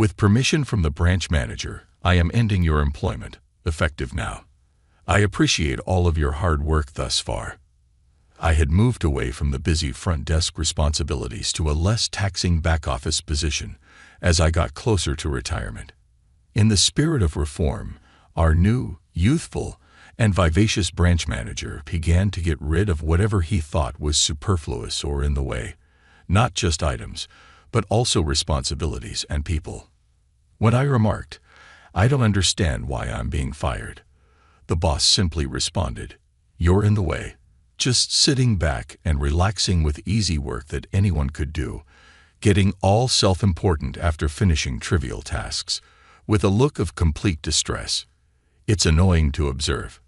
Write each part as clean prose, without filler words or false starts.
With permission from the branch manager, I am ending your employment, effective now. I appreciate all of your hard work thus far. I had moved away from the busy front desk responsibilities to a less taxing back office position as I got closer to retirement. In the spirit of reform, our new, youthful, and vivacious branch manager began to get rid of whatever he thought was superfluous or in the way, not just items, but also responsibilities and people. When I remarked, "I don't understand why I'm being fired," the boss simply responded, "You're in the way." Just sitting back and relaxing with easy work that anyone could do, getting all self-important after finishing trivial tasks, with a look of complete distress. It's annoying to observe.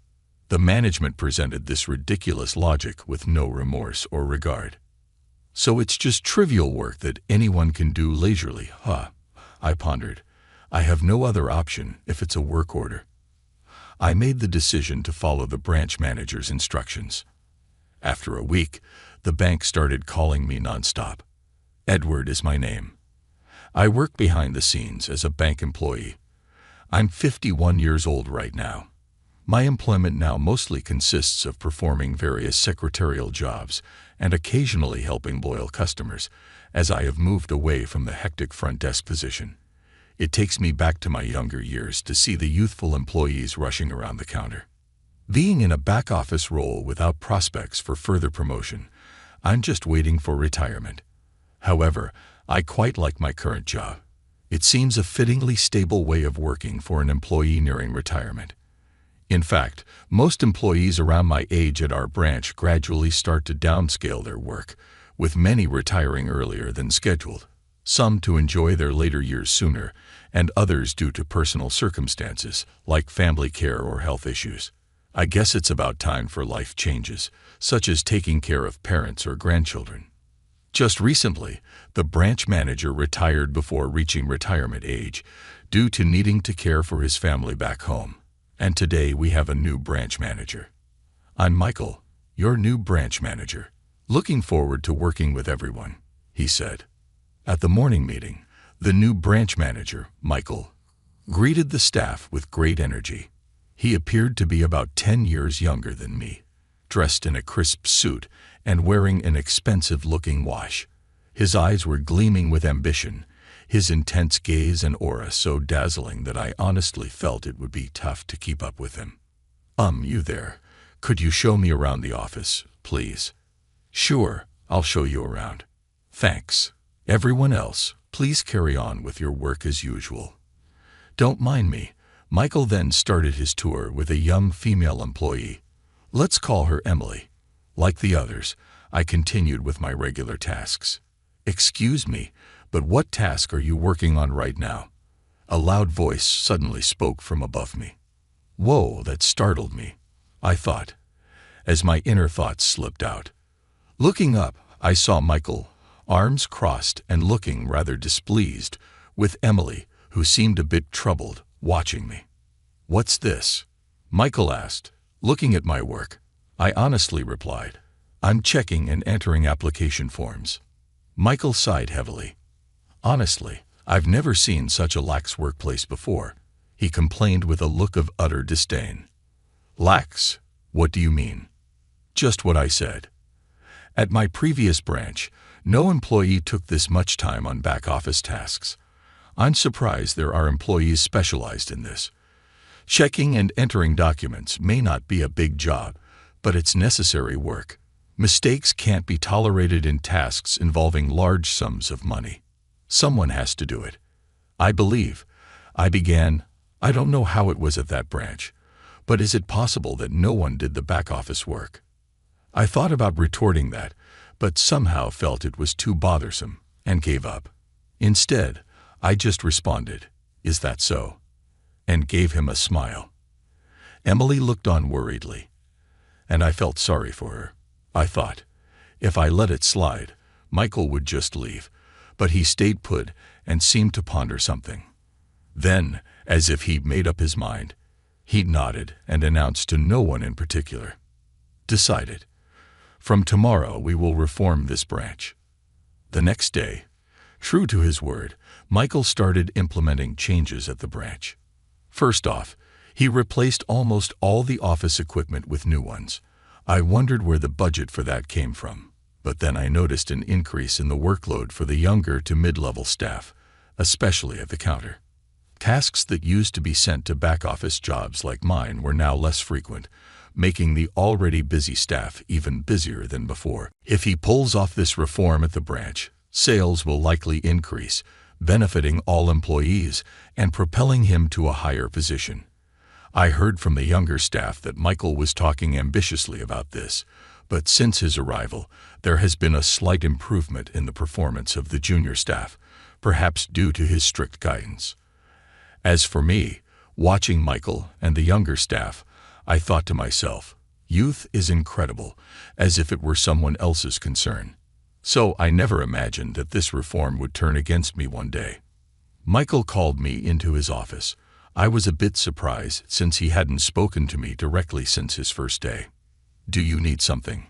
The management presented this ridiculous logic with no remorse or regard. So it's just trivial work that anyone can do leisurely, huh? I pondered. I have no other option if it's a work order. I made the decision to follow the branch manager's instructions. After a week, the bank started calling me nonstop. Edward is my name. I work behind the scenes as a bank employee. I'm 51 years old right now. My employment now mostly consists of performing various secretarial jobs and occasionally helping loyal customers, as I have moved away from the hectic front desk position. It takes me back to my younger years to see the youthful employees rushing around the counter. Being in a back office role without prospects for further promotion, I'm just waiting for retirement. However, I quite like my current job. It seems a fittingly stable way of working for an employee nearing retirement. In fact, most employees around my age at our branch gradually start to downscale their work, with many retiring earlier than scheduled, some to enjoy their later years sooner, and others due to personal circumstances, like family care or health issues. I guess it's about time for life changes, such as taking care of parents or grandchildren. Just recently, the branch manager retired before reaching retirement age due to needing to care for his family back home. And today we have a new branch manager. "I'm Michael, your new branch manager. Looking forward to working with everyone," he said. At the morning meeting, the new branch manager, Michael, greeted the staff with great energy. He appeared to be about 10 years younger than me, dressed in a crisp suit and wearing an expensive-looking watch. His eyes were gleaming with ambition, his intense gaze and aura so dazzling that I honestly felt it would be tough to keep up with him. You there. Could you show me around the office, please?" "Sure, I'll show you around." "Thanks. Everyone else, please carry on with your work as usual." "Don't mind me." Michael then started his tour with a young female employee. Let's call her Emily. Like the others, I continued with my regular tasks. "Excuse me, but what task are you working on right now?" A loud voice suddenly spoke from above me. Whoa, that startled me, I thought, as my inner thoughts slipped out. Looking up, I saw Michael, arms crossed and looking rather displeased, with Emily, who seemed a bit troubled, watching me. "What's this?" Michael asked, looking at my work. I honestly replied, "I'm checking and entering application forms." Michael sighed heavily. "Honestly, I've never seen such a lax workplace before," he complained with a look of utter disdain. "Lax? What do you mean?" "Just what I said. At my previous branch, no employee took this much time on back office tasks. I'm surprised there are employees specialized in this. Checking and entering documents may not be a big job, but it's necessary work. Mistakes can't be tolerated in tasks involving large sums of money. Someone has to do it. I don't know how it was at that branch, but is it possible that no one did the back office work?" I thought about retorting that, but somehow felt it was too bothersome, and gave up. Instead, I just responded, "Is that so?" and gave him a smile. Emily looked on worriedly, and I felt sorry for her. I thought, if I let it slide, Michael would just leave, but he stayed put and seemed to ponder something. Then, as if he'd made up his mind, he nodded and announced to no one in particular, "Decided. From tomorrow we will reform this branch." The next day, True to his word, Michael started implementing changes at the branch. First off, he replaced almost all the office equipment with new ones. I wondered where the budget for that came from, but then I noticed an increase in the workload for the younger to mid-level staff, especially at the counter. Tasks that used to be sent to back-office jobs like mine were now less frequent, making the already busy staff even busier than before. If he pulls off this reform at the branch, sales will likely increase, benefiting all employees and propelling him to a higher position. I heard from the younger staff that Michael was talking ambitiously about this, but since his arrival, there has been a slight improvement in the performance of the junior staff, perhaps due to his strict guidance. As for me, watching Michael and the younger staff, I thought to myself, youth is incredible, as if it were someone else's concern. So I never imagined that this reform would turn against me one day. Michael called me into his office. I was a bit surprised since he hadn't spoken to me directly since his first day. "Do you need something?"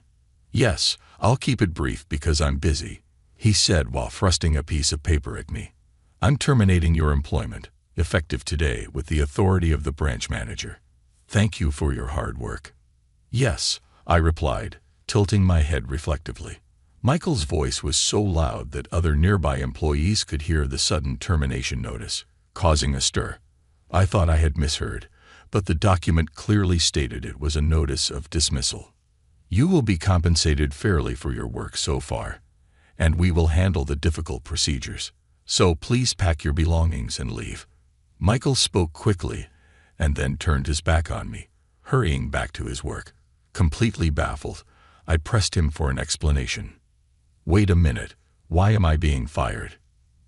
"Yes, I'll keep it brief because I'm busy," he said while thrusting a piece of paper at me. "I'm terminating your employment, effective today with the authority of the branch manager. Thank you for your hard work." "Yes," I replied, tilting my head reflectively. Michael's voice was so loud that other nearby employees could hear the sudden termination notice, causing a stir. I thought I had misheard, but the document clearly stated it was a notice of dismissal. "You will be compensated fairly for your work so far, and we will handle the difficult procedures. So please pack your belongings and leave." Michael spoke quickly and then turned his back on me, hurrying back to his work. Completely baffled, I pressed him for an explanation. "Wait a minute, why am I being fired?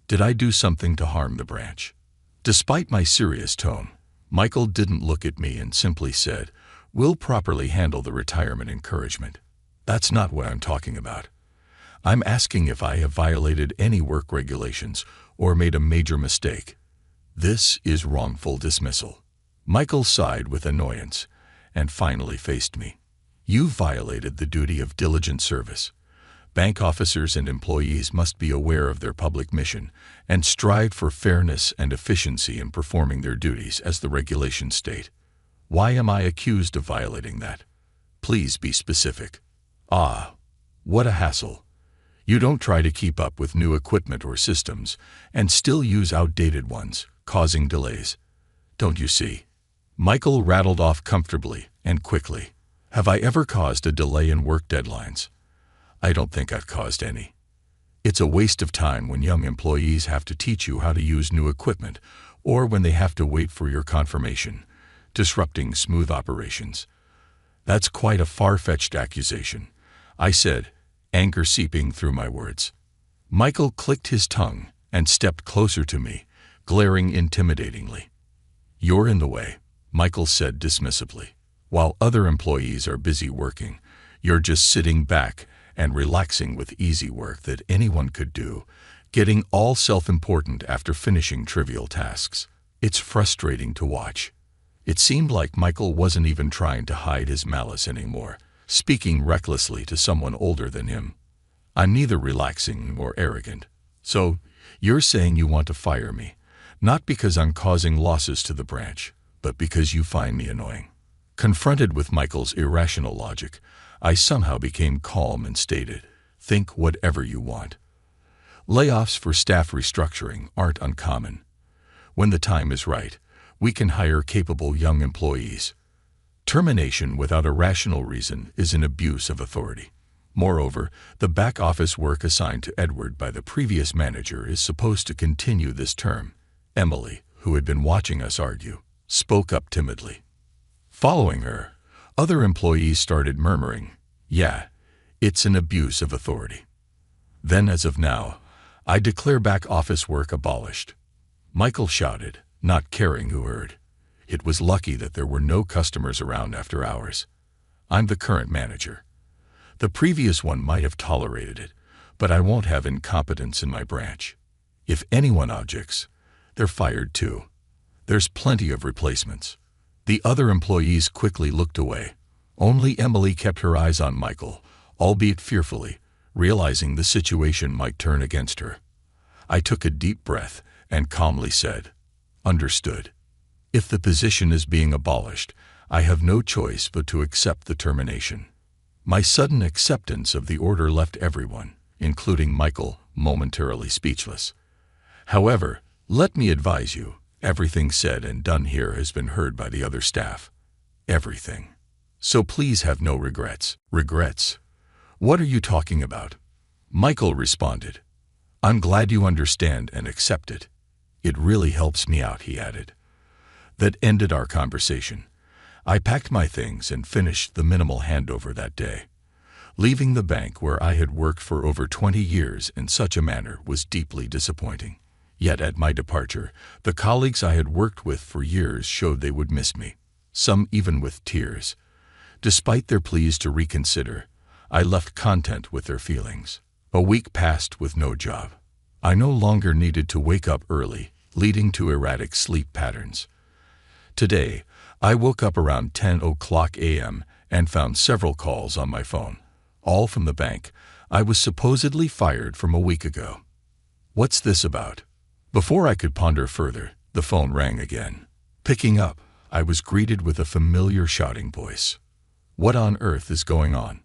Did I do something to harm the branch?" Despite my serious tone, Michael didn't look at me and simply said, "We'll properly handle the retirement encouragement." "That's not what I'm talking about. I'm asking if I have violated any work regulations or made a major mistake. This is wrongful dismissal." Michael sighed with annoyance and finally faced me. "You violated the duty of diligent service. Bank officers and employees must be aware of their public mission and strive for fairness and efficiency in performing their duties as the regulations state. Why am I accused of violating that? Please be specific." "Ah, what a hassle. You don't try to keep up with new equipment or systems and still use outdated ones, causing delays. Don't you see?" Michael rattled off comfortably and quickly. "Have I ever caused a delay in work deadlines? I don't think I've caused any. It's a waste of time when young employees have to teach you how to use new equipment or when they have to wait for your confirmation, disrupting smooth operations." "That's quite a far-fetched accusation," I said, anger seeping through my words. Michael clicked his tongue and stepped closer to me, glaring intimidatingly. "You're in the way," Michael said dismissively. "While other employees are busy working, you're just sitting back and relaxing with easy work that anyone could do, getting all self-important after finishing trivial tasks. It's frustrating to watch." It seemed like Michael wasn't even trying to hide his malice anymore, speaking recklessly to someone older than him. "I'm neither relaxing nor arrogant. So, you're saying you want to fire me, not because I'm causing losses to the branch, but because you find me annoying." Confronted with Michael's irrational logic, I somehow became calm and stated, "Think whatever you want. Layoffs for staff restructuring aren't uncommon. When the time is right, we can hire capable young employees. Termination without a rational reason is an abuse of authority. Moreover, the back office work assigned to Edward by the previous manager is supposed to continue this term." Emily, who had been watching us argue, spoke up timidly. Following her, other employees started murmuring, "Yeah, it's an abuse of authority." Then, as of now, I declare back office work abolished. Michael shouted, not caring who heard. It was lucky that there were no customers around after hours. "I'm the current manager. The previous one might have tolerated it, but I won't have incompetence in my branch. If anyone objects, they're fired too. There's plenty of replacements." The other employees quickly looked away. Only Emily kept her eyes on Michael, albeit fearfully, realizing the situation might turn against her. I took a deep breath and calmly said, "Understood. If the position is being abolished, I have no choice but to accept the termination." My sudden acceptance of the order left everyone, including Michael, momentarily speechless. However, let me advise you, everything said and done here has been heard by the other staff. Everything. So please have no regrets. Regrets? What are you talking about? Michael responded. I'm glad you understand and accept it. It really helps me out, he added. That ended our conversation. I packed my things and finished the minimal handover that day. Leaving the bank where I had worked for over 20 years in such a manner was deeply disappointing. Yet at my departure, the colleagues I had worked with for years showed they would miss me, some even with tears. Despite their pleas to reconsider, I left content with their feelings. A week passed with no job. I no longer needed to wake up early, leading to erratic sleep patterns. Today, I woke up around 10:00 a.m. and found several calls on my phone, all from the bank I was supposedly fired from a week ago. What's this about? Before I could ponder further, the phone rang again. Picking up, I was greeted with a familiar shouting voice. What on earth is going on?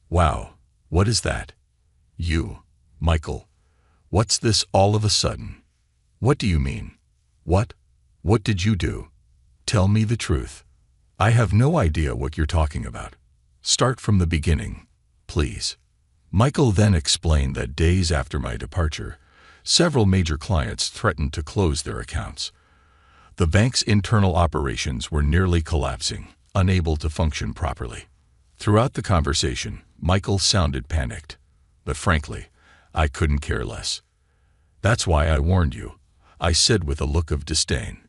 Wow, what is that? You, Michael. What's this all of a sudden? What do you mean? What? What did you do? Tell me the truth. I have no idea what you're talking about. Start from the beginning, please. Michael then explained that days after my departure, several major clients threatened to close their accounts. The bank's internal operations were nearly collapsing, unable to function properly. Throughout the conversation, Michael sounded panicked. But frankly, I couldn't care less. That's why I warned you, I said with a look of disdain.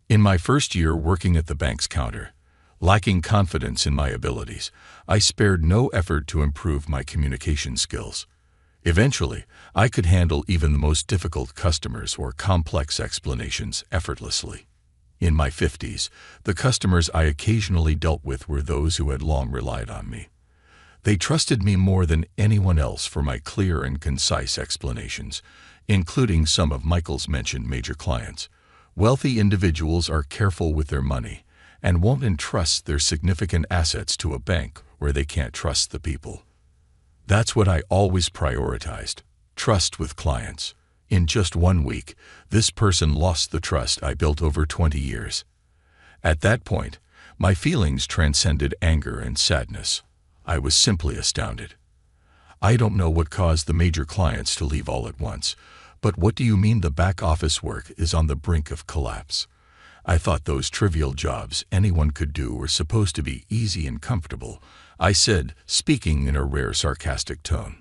In my first year working at the bank's counter, lacking confidence in my abilities, I spared no effort to improve my communication skills. Eventually, I could handle even the most difficult customers or complex explanations effortlessly. In my 50s, the customers I occasionally dealt with were those who had long relied on me. They trusted me more than anyone else for my clear and concise explanations, including some of Michael's mentioned major clients. Wealthy individuals are careful with their money and won't entrust their significant assets to a bank where they can't trust the people. That's what I always prioritized, trust with clients. In just 1 week, this person lost the trust I built over 20 years. At that point, my feelings transcended anger and sadness. I was simply astounded. I don't know what caused the major clients to leave all at once, but what do you mean the back office work is on the brink of collapse? I thought those trivial jobs anyone could do were supposed to be easy and comfortable, I said, speaking in a rare sarcastic tone.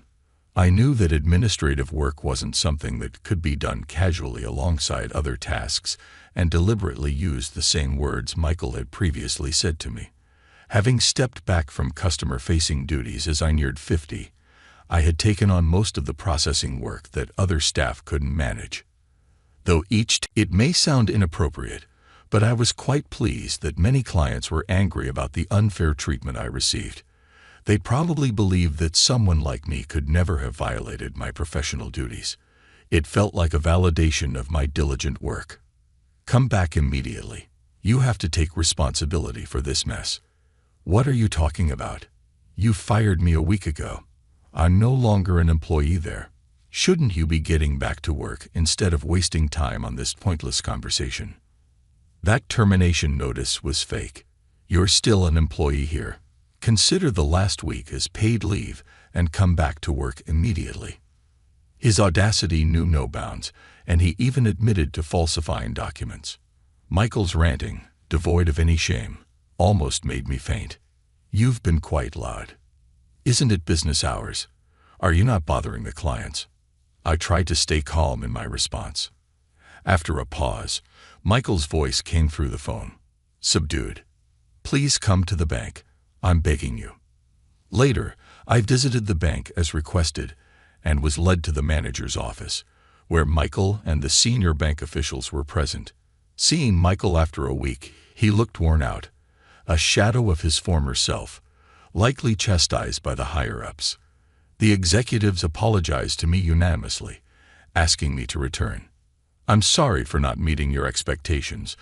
I knew that administrative work wasn't something that could be done casually alongside other tasks, and deliberately used the same words Michael had previously said to me. Having stepped back from customer-facing duties as I neared 50, I had taken on most of the processing work that other staff couldn't manage. Though it may sound inappropriate, but I was quite pleased that many clients were angry about the unfair treatment I received. They probably believed that someone like me could never have violated my professional duties. It felt like a validation of my diligent work. Come back immediately. You have to take responsibility for this mess. What are you talking about? You fired me a week ago. I'm no longer an employee there. Shouldn't you be getting back to work instead of wasting time on this pointless conversation? That termination notice was fake. You're still an employee here. Consider the last week as paid leave and come back to work immediately. His audacity knew no bounds, and he even admitted to falsifying documents. Michael's ranting, devoid of any shame, almost made me faint. You've been quite loud. Isn't it business hours? Are you not bothering the clients? I tried to stay calm in my response. After a pause, Michael's voice came through the phone, subdued. Please come to the bank. I'm begging you. Later, I visited the bank as requested and was led to the manager's office, where Michael and the senior bank officials were present. Seeing Michael after a week, he looked worn out, a shadow of his former self, likely chastised by the higher-ups. The executives apologized to me unanimously, asking me to return. I'm sorry for not meeting your expectations,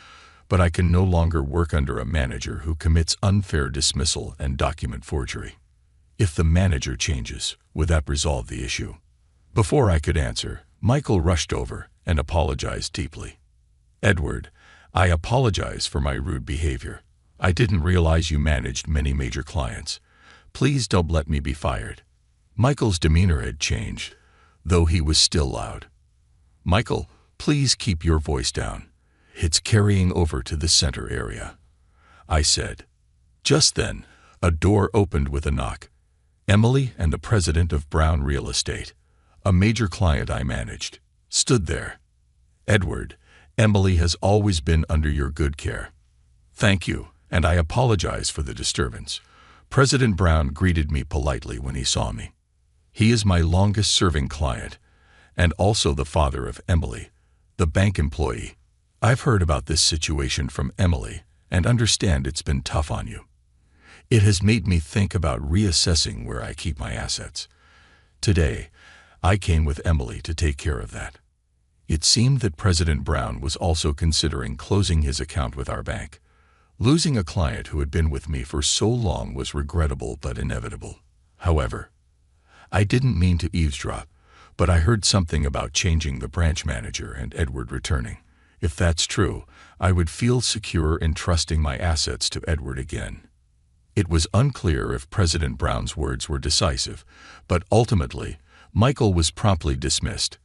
but I can no longer work under a manager who commits unfair dismissal and document forgery. If the manager changes, would that resolve the issue? Before I could answer, Michael rushed over and apologized deeply. Edward, I apologize for my rude behavior. I didn't realize you managed many major clients. Please don't let me be fired. Michael's demeanor had changed, though he was still loud. Michael, please keep your voice down. It's carrying over to the center area, I said. Just then, a door opened with a knock. Emily and the president of Brown Real Estate, a major client I managed, stood there. Edward, Emily has always been under your good care. Thank you, and I apologize for the disturbance. President Brown greeted me politely when he saw me. He is my longest-serving client, and also the father of Emily, the bank employee. I've heard about this situation from Emily and understand it's been tough on you. It has made me think about reassessing where I keep my assets. Today, I came with Emily to take care of that. It seemed that President Brown was also considering closing his account with our bank. Losing a client who had been with me for so long was regrettable but inevitable. However, I didn't mean to eavesdrop, but I heard something about changing the branch manager and Edward returning. If that's true, I would feel secure in trusting my assets to Edward again. It was unclear if President Brown's words were decisive, but ultimately, Michael was promptly dismissed.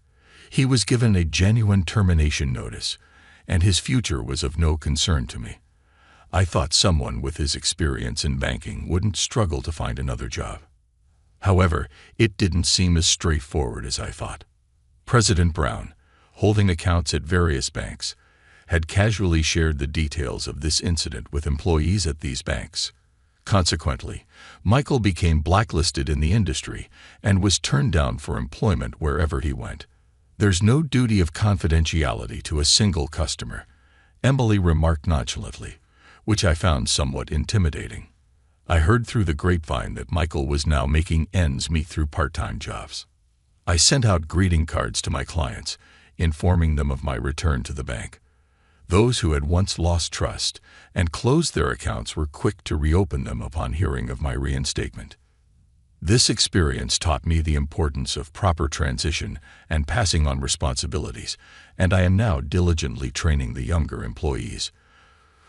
He was given a genuine termination notice, and his future was of no concern to me. I thought someone with his experience in banking wouldn't struggle to find another job. However, it didn't seem as straightforward as I thought. President Brown, holding accounts at various banks, had casually shared the details of this incident with employees at these banks. Consequently, Michael became blacklisted in the industry and was turned down for employment wherever he went. There's no duty of confidentiality to a single customer, Emily remarked nonchalantly, which I found somewhat intimidating. I heard through the grapevine that Michael was now making ends meet through part-time jobs. I sent out greeting cards to my clients, informing them of my return to the bank. Those who had once lost trust and closed their accounts were quick to reopen them upon hearing of my reinstatement. This experience taught me the importance of proper transition and passing on responsibilities, and I am now diligently training the younger employees.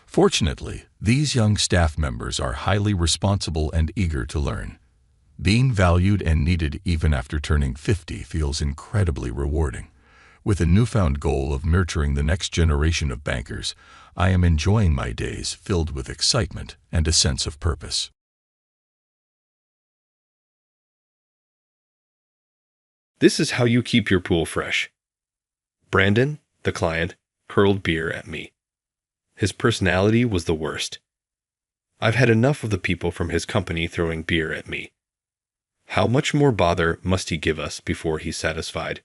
Fortunately, these young staff members are highly responsible and eager to learn. Being valued and needed even after turning 50 feels incredibly rewarding. With a newfound goal of nurturing the next generation of bankers, I am enjoying my days filled with excitement and a sense of purpose. This is how you keep your pool fresh. Brandon, the client, hurled beer at me. His personality was the worst. I've had enough of the people from his company throwing beer at me. How much more bother must he give us before he's satisfied?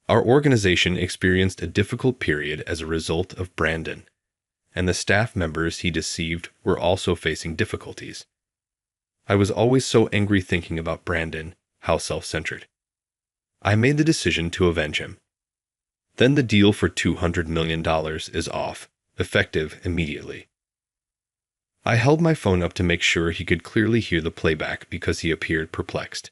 Our organization experienced a difficult period as a result of Brandon, and the staff members he deceived were also facing difficulties. I was always so angry thinking about Brandon, how self-centered. I made the decision to avenge him. Then the deal for $200 million is off, effective immediately. I held my phone up to make sure he could clearly hear the playback because he appeared perplexed.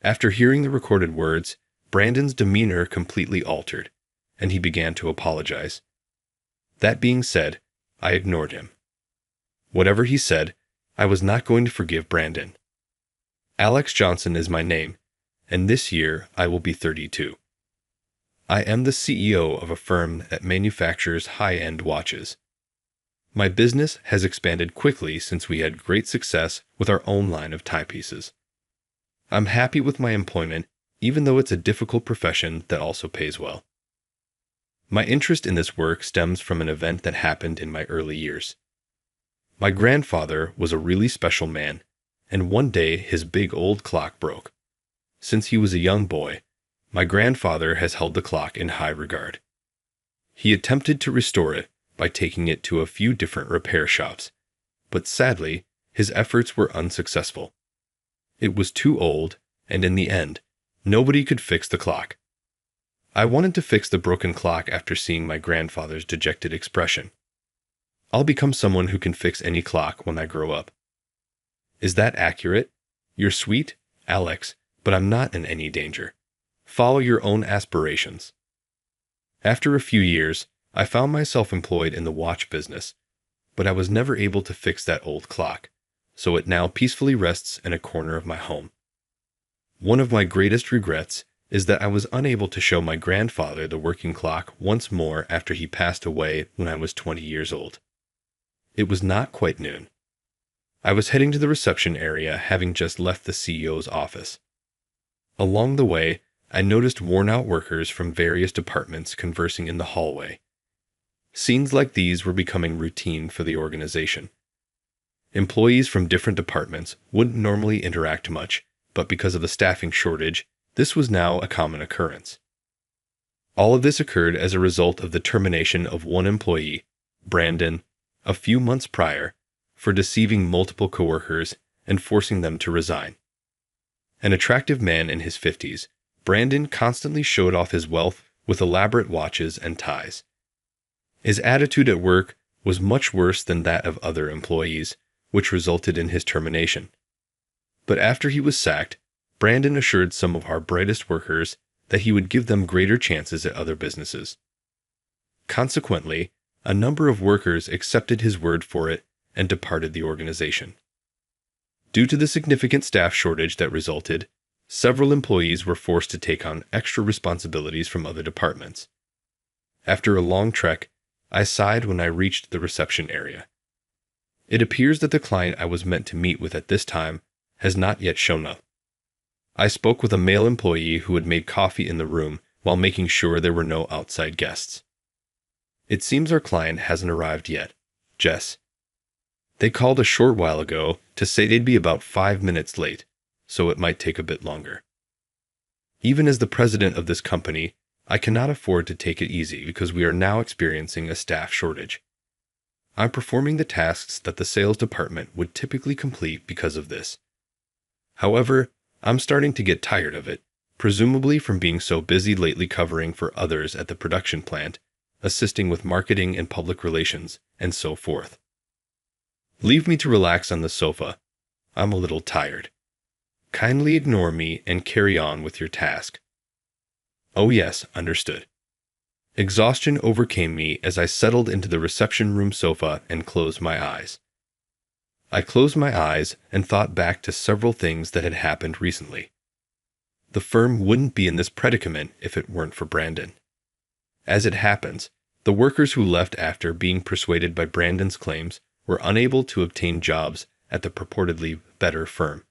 After hearing the recorded words, Brandon's demeanor completely altered, and he began to apologize. That being said, I ignored him. Whatever he said, I was not going to forgive Brandon. Alex Johnson is my name, and this year I will be 32. I am the CEO of a firm that manufactures high-end watches. My business has expanded quickly since we had great success with our own line of timepieces. I'm happy with my employment, even though it's a difficult profession that also pays well. My interest in this work stems from an event that happened in my early years. My grandfather was a really special man, and one day his big old clock broke. Since he was a young boy, my grandfather has held the clock in high regard. He attempted to restore it by taking it to a few different repair shops, but sadly, his efforts were unsuccessful. It was too old, and in the end, nobody could fix the clock. I wanted to fix the broken clock after seeing my grandfather's dejected expression. I'll become someone who can fix any clock when I grow up. Is that accurate? You're sweet, Alex, but I'm not in any danger. Follow your own aspirations. After a few years, I found myself employed in the watch business, but I was never able to fix that old clock, so it now peacefully rests in a corner of my home. One of my greatest regrets is that I was unable to show my grandfather the working clock once more after he passed away when I was 20 years old. It was not quite noon. I was heading to the reception area, having just left the CEO's office. Along the way, I noticed worn-out workers from various departments conversing in the hallway. Scenes like these were becoming routine for the organization. Employees from different departments wouldn't normally interact much, but because of the staffing shortage, this was now a common occurrence. All of this occurred as a result of the termination of one employee, Brandon, a few months prior, for deceiving multiple coworkers and forcing them to resign. An attractive man in his 50s, Brandon constantly showed off his wealth with elaborate watches and ties. His attitude at work was much worse than that of other employees, which resulted in his termination. But after he was sacked, Brandon assured some of our brightest workers that he would give them greater chances at other businesses. Consequently, a number of workers accepted his word for it and departed the organization. Due to the significant staff shortage that resulted, several employees were forced to take on extra responsibilities from other departments. After a long trek, I sighed when I reached the reception area. It appears that the client I was meant to meet with at this time has not yet shown up. I spoke with a male employee who had made coffee in the room while making sure there were no outside guests. It seems our client hasn't arrived yet, Jess. They called a short while ago to say they'd be about 5 minutes late, so it might take a bit longer. Even as the president of this company, I cannot afford to take it easy because we are now experiencing a staff shortage. I'm performing the tasks that the sales department would typically complete because of this. However, I'm starting to get tired of it, presumably from being so busy lately covering for others at the production plant, assisting with marketing and public relations, and so forth. Leave me to relax on the sofa. I'm a little tired. Kindly ignore me and carry on with your task. Oh yes, understood. Exhaustion overcame me as I settled into the reception room sofa and closed my eyes. I closed my eyes and thought back to several things that had happened recently. The firm wouldn't be in this predicament if it weren't for Brandon. As it happens, the workers who left after being persuaded by Brandon's claims were unable to obtain jobs at the purportedly better firm.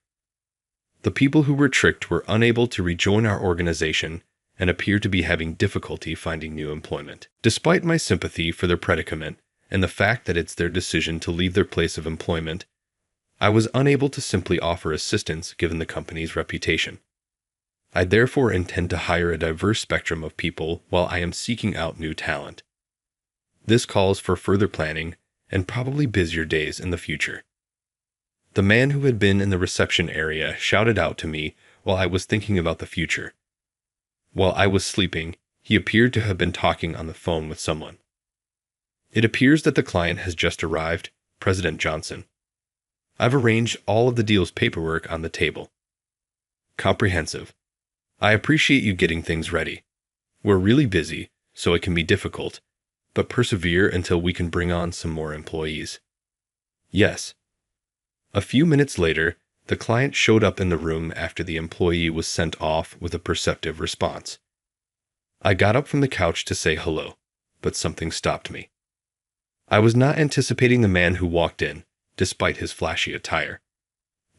The people who were tricked were unable to rejoin our organization and appear to be having difficulty finding new employment. Despite my sympathy for their predicament and the fact that it's their decision to leave their place of employment, I was unable to simply offer assistance given the company's reputation. I therefore intend to hire a diverse spectrum of people while I am seeking out new talent. This calls for further planning and probably busier days in the future. The man who had been in the reception area shouted out to me while I was thinking about the future. While I was sleeping, he appeared to have been talking on the phone with someone. It appears that the client has just arrived, President Johnson. I've arranged all of the deal's paperwork on the table. Comprehensive. I appreciate you getting things ready. We're really busy, so it can be difficult, but persevere until we can bring on some more employees. Yes. A few minutes later, the client showed up in the room after the employee was sent off with a perceptive response. I got up from the couch to say hello, but something stopped me. I was not anticipating the man who walked in, despite his flashy attire.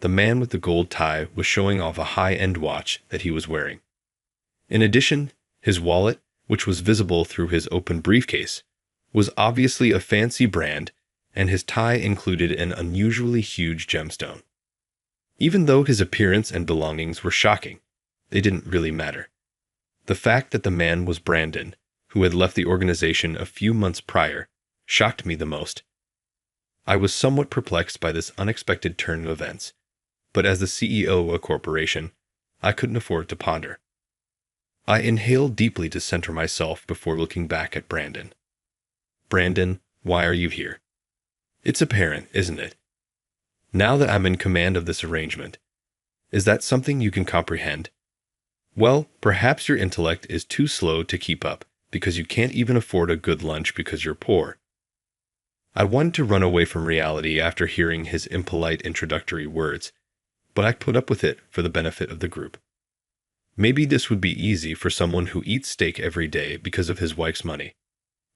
The man with the gold tie was showing off a high-end watch that he was wearing. In addition, his wallet, which was visible through his open briefcase, was obviously a fancy brand, and his tie included an unusually huge gemstone. Even though his appearance and belongings were shocking, they didn't really matter. The fact that the man was Brandon, who had left the organization a few months prior, shocked me the most. I was somewhat perplexed by this unexpected turn of events, but as the CEO of a corporation, I couldn't afford to ponder. I inhaled deeply to center myself before looking back at Brandon. Brandon, why are you here? It's apparent, isn't it? Now that I'm in command of this arrangement, is that something you can comprehend? Well, perhaps your intellect is too slow to keep up because you can't even afford a good lunch because you're poor. I wanted to run away from reality after hearing his impolite introductory words, but I put up with it for the benefit of the group. Maybe this would be easy for someone who eats steak every day because of his wife's money,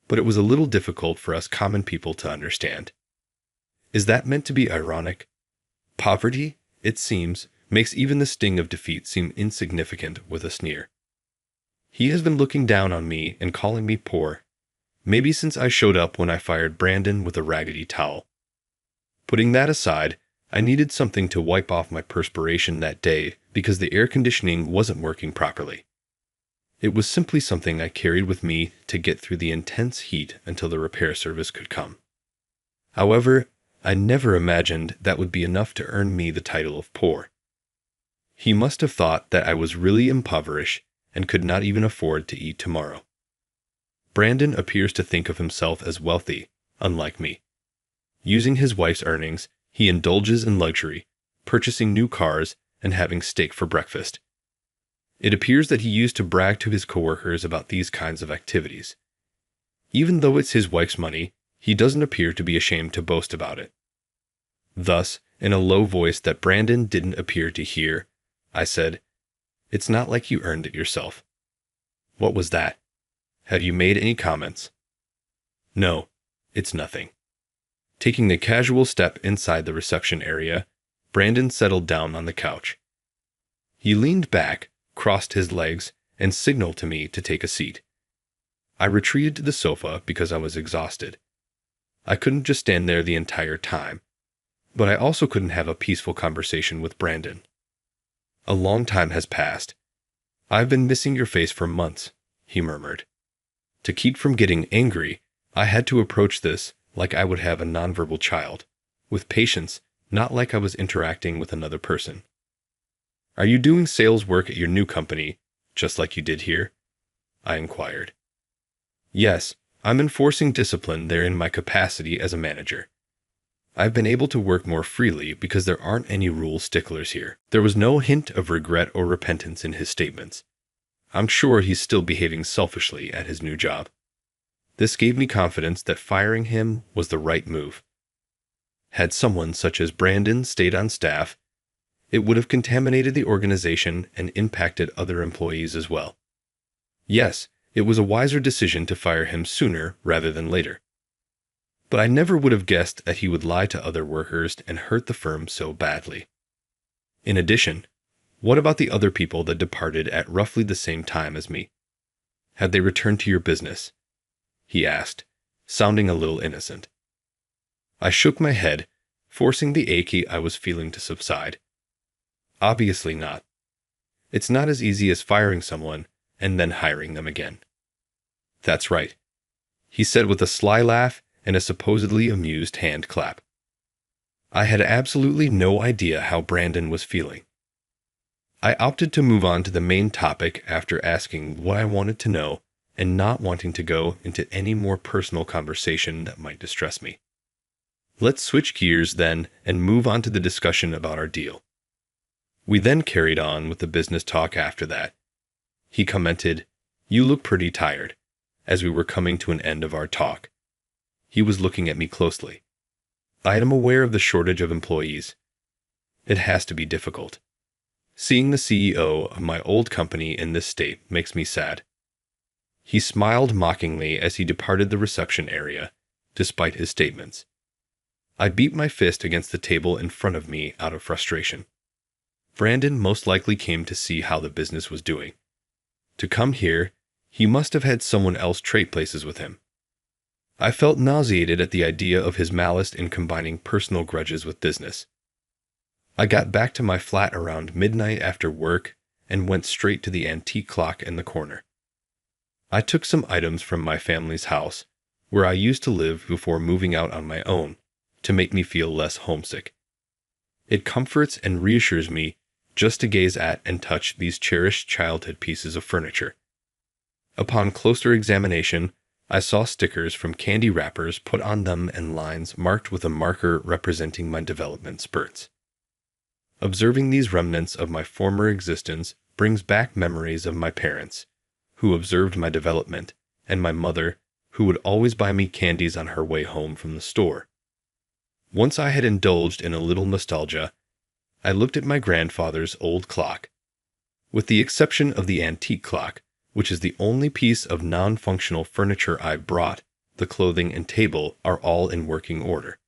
but it was a little difficult for us common people to understand. Is that meant to be ironic? Poverty, it seems, makes even the sting of defeat seem insignificant with a sneer. He has been looking down on me and calling me poor, maybe since I showed up when I fired Brandon with a raggedy towel. Putting that aside, I needed something to wipe off my perspiration that day because the air conditioning wasn't working properly. It was simply something I carried with me to get through the intense heat until the repair service could come. However, I never imagined that would be enough to earn me the title of poor. He must have thought that I was really impoverished and could not even afford to eat tomorrow. Brandon appears to think of himself as wealthy, unlike me. Using his wife's earnings, he indulges in luxury, purchasing new cars and having steak for breakfast. It appears that he used to brag to his coworkers about these kinds of activities. Even though it's his wife's money, he doesn't appear to be ashamed to boast about it. Thus, in a low voice that Brandon didn't appear to hear, I said, "It's not like you earned it yourself." "What was that? Have you made any comments?" "No, it's nothing." Taking a casual step inside the reception area, Brandon settled down on the couch. He leaned back, crossed his legs, and signaled to me to take a seat. I retreated to the sofa because I was exhausted. I couldn't just stand there the entire time, but I also couldn't have a peaceful conversation with Brandon. "A long time has passed. I've been missing your face for months," he murmured. To keep from getting angry, I had to approach this like I would have a nonverbal child, with patience, not like I was interacting with another person. "Are you doing sales work at your new company, just like you did here?" I inquired. "Yes, I'm enforcing discipline there in my capacity as a manager. I've been able to work more freely because there aren't any rule sticklers here." There was no hint of regret or repentance in his statements. I'm sure he's still behaving selfishly at his new job. This gave me confidence that firing him was the right move. Had someone such as Brandon stayed on staff, it would have contaminated the organization and impacted other employees as well. Yes, it was a wiser decision to fire him sooner rather than later. But I never would have guessed that he would lie to other workers and hurt the firm so badly. In addition, what about the other people that departed at roughly the same time as me? Had they returned to your business? He asked, sounding a little innocent. I shook my head, forcing the ache I was feeling to subside. Obviously not. It's not as easy as firing someone and then hiring them again. That's right, he said with a sly laugh and a supposedly amused hand clap. I had absolutely no idea how Brandon was feeling. I opted to move on to the main topic after asking what I wanted to know and not wanting to go into any more personal conversation that might distress me. Let's switch gears then and move on to the discussion about our deal. We then carried on with the business talk after that. He commented, "You look pretty tired," as we were coming to an end of our talk. He was looking at me closely. I am aware of the shortage of employees. It has to be difficult. Seeing the CEO of my old company in this state makes me sad. He smiled mockingly as he departed the reception area, despite his statements. I beat my fist against the table in front of me out of frustration. Brandon most likely came to see how the business was doing. To come here, he must have had someone else trade places with him. I felt nauseated at the idea of his malice in combining personal grudges with business. I got back to my flat around midnight after work and went straight to the antique clock in the corner. I took some items from my family's house, where I used to live before moving out on my own, to make me feel less homesick. It comforts and reassures me just to gaze at and touch these cherished childhood pieces of furniture. Upon closer examination, I saw stickers from candy wrappers put on them and lines marked with a marker representing my development spurts. Observing these remnants of my former existence brings back memories of my parents, who observed my development, and my mother, who would always buy me candies on her way home from the store. Once I had indulged in a little nostalgia, I looked at my grandfather's old clock. With the exception of the antique clock, which is the only piece of non-functional furniture I brought, the clothing and table are all in working order.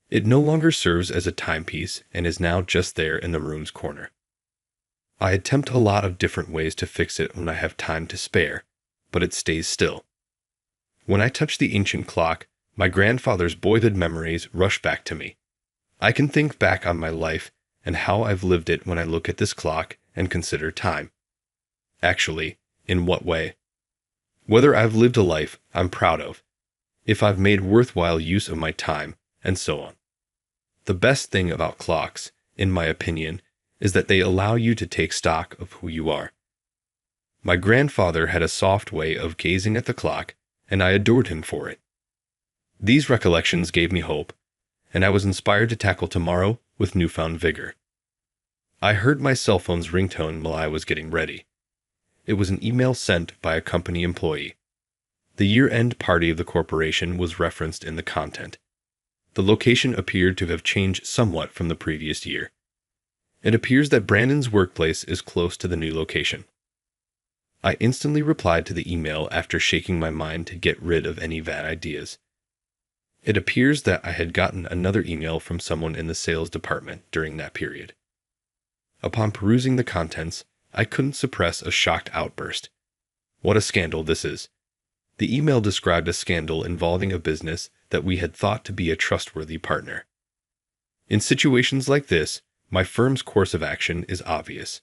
It no longer serves as a timepiece and is now just there in the room's corner. I attempt a lot of different ways to fix it when I have time to spare, but it stays still. When I touch the ancient clock, my grandfather's boyhood memories rush back to me. I can think back on my life and how I've lived it when I look at this clock and consider time. Actually, in what way? Whether I've lived a life I'm proud of, if I've made worthwhile use of my time, and so on. The best thing about clocks, in my opinion, is that they allow you to take stock of who you are. My grandfather had a soft way of gazing at the clock, and I adored him for it. These recollections gave me hope, and I was inspired to tackle tomorrow with newfound vigor. I heard my cell phone's ringtone while I was getting ready. It was an email sent by a company employee. The year-end party of the corporation was referenced in the content. The location appeared to have changed somewhat from the previous year. It appears that Brandon's workplace is close to the new location. I instantly replied to the email after shaking my mind to get rid of any bad ideas. It appears that I had gotten another email from someone in the sales department during that period. Upon perusing the contents, I couldn't suppress a shocked outburst. What a scandal this is. The email described a scandal involving a business that we had thought to be a trustworthy partner. In situations like this, my firm's course of action is obvious.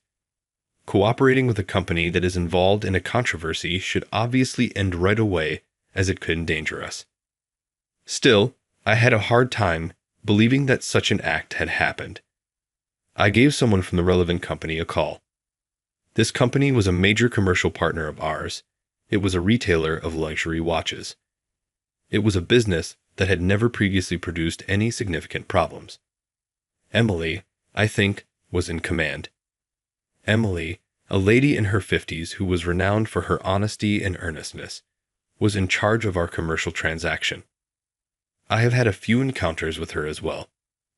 Cooperating with a company that is involved in a controversy should obviously end right away, as it could endanger us. Still, I had a hard time believing that such an act had happened. I gave someone from the relevant company a call. This company was a major commercial partner of ours. It was a retailer of luxury watches. It was a business that had never previously produced any significant problems. Emily, I think, was in command. Emily, a lady in her 50s who was renowned for her honesty and earnestness, was in charge of our commercial transaction. I have had a few encounters with her as well,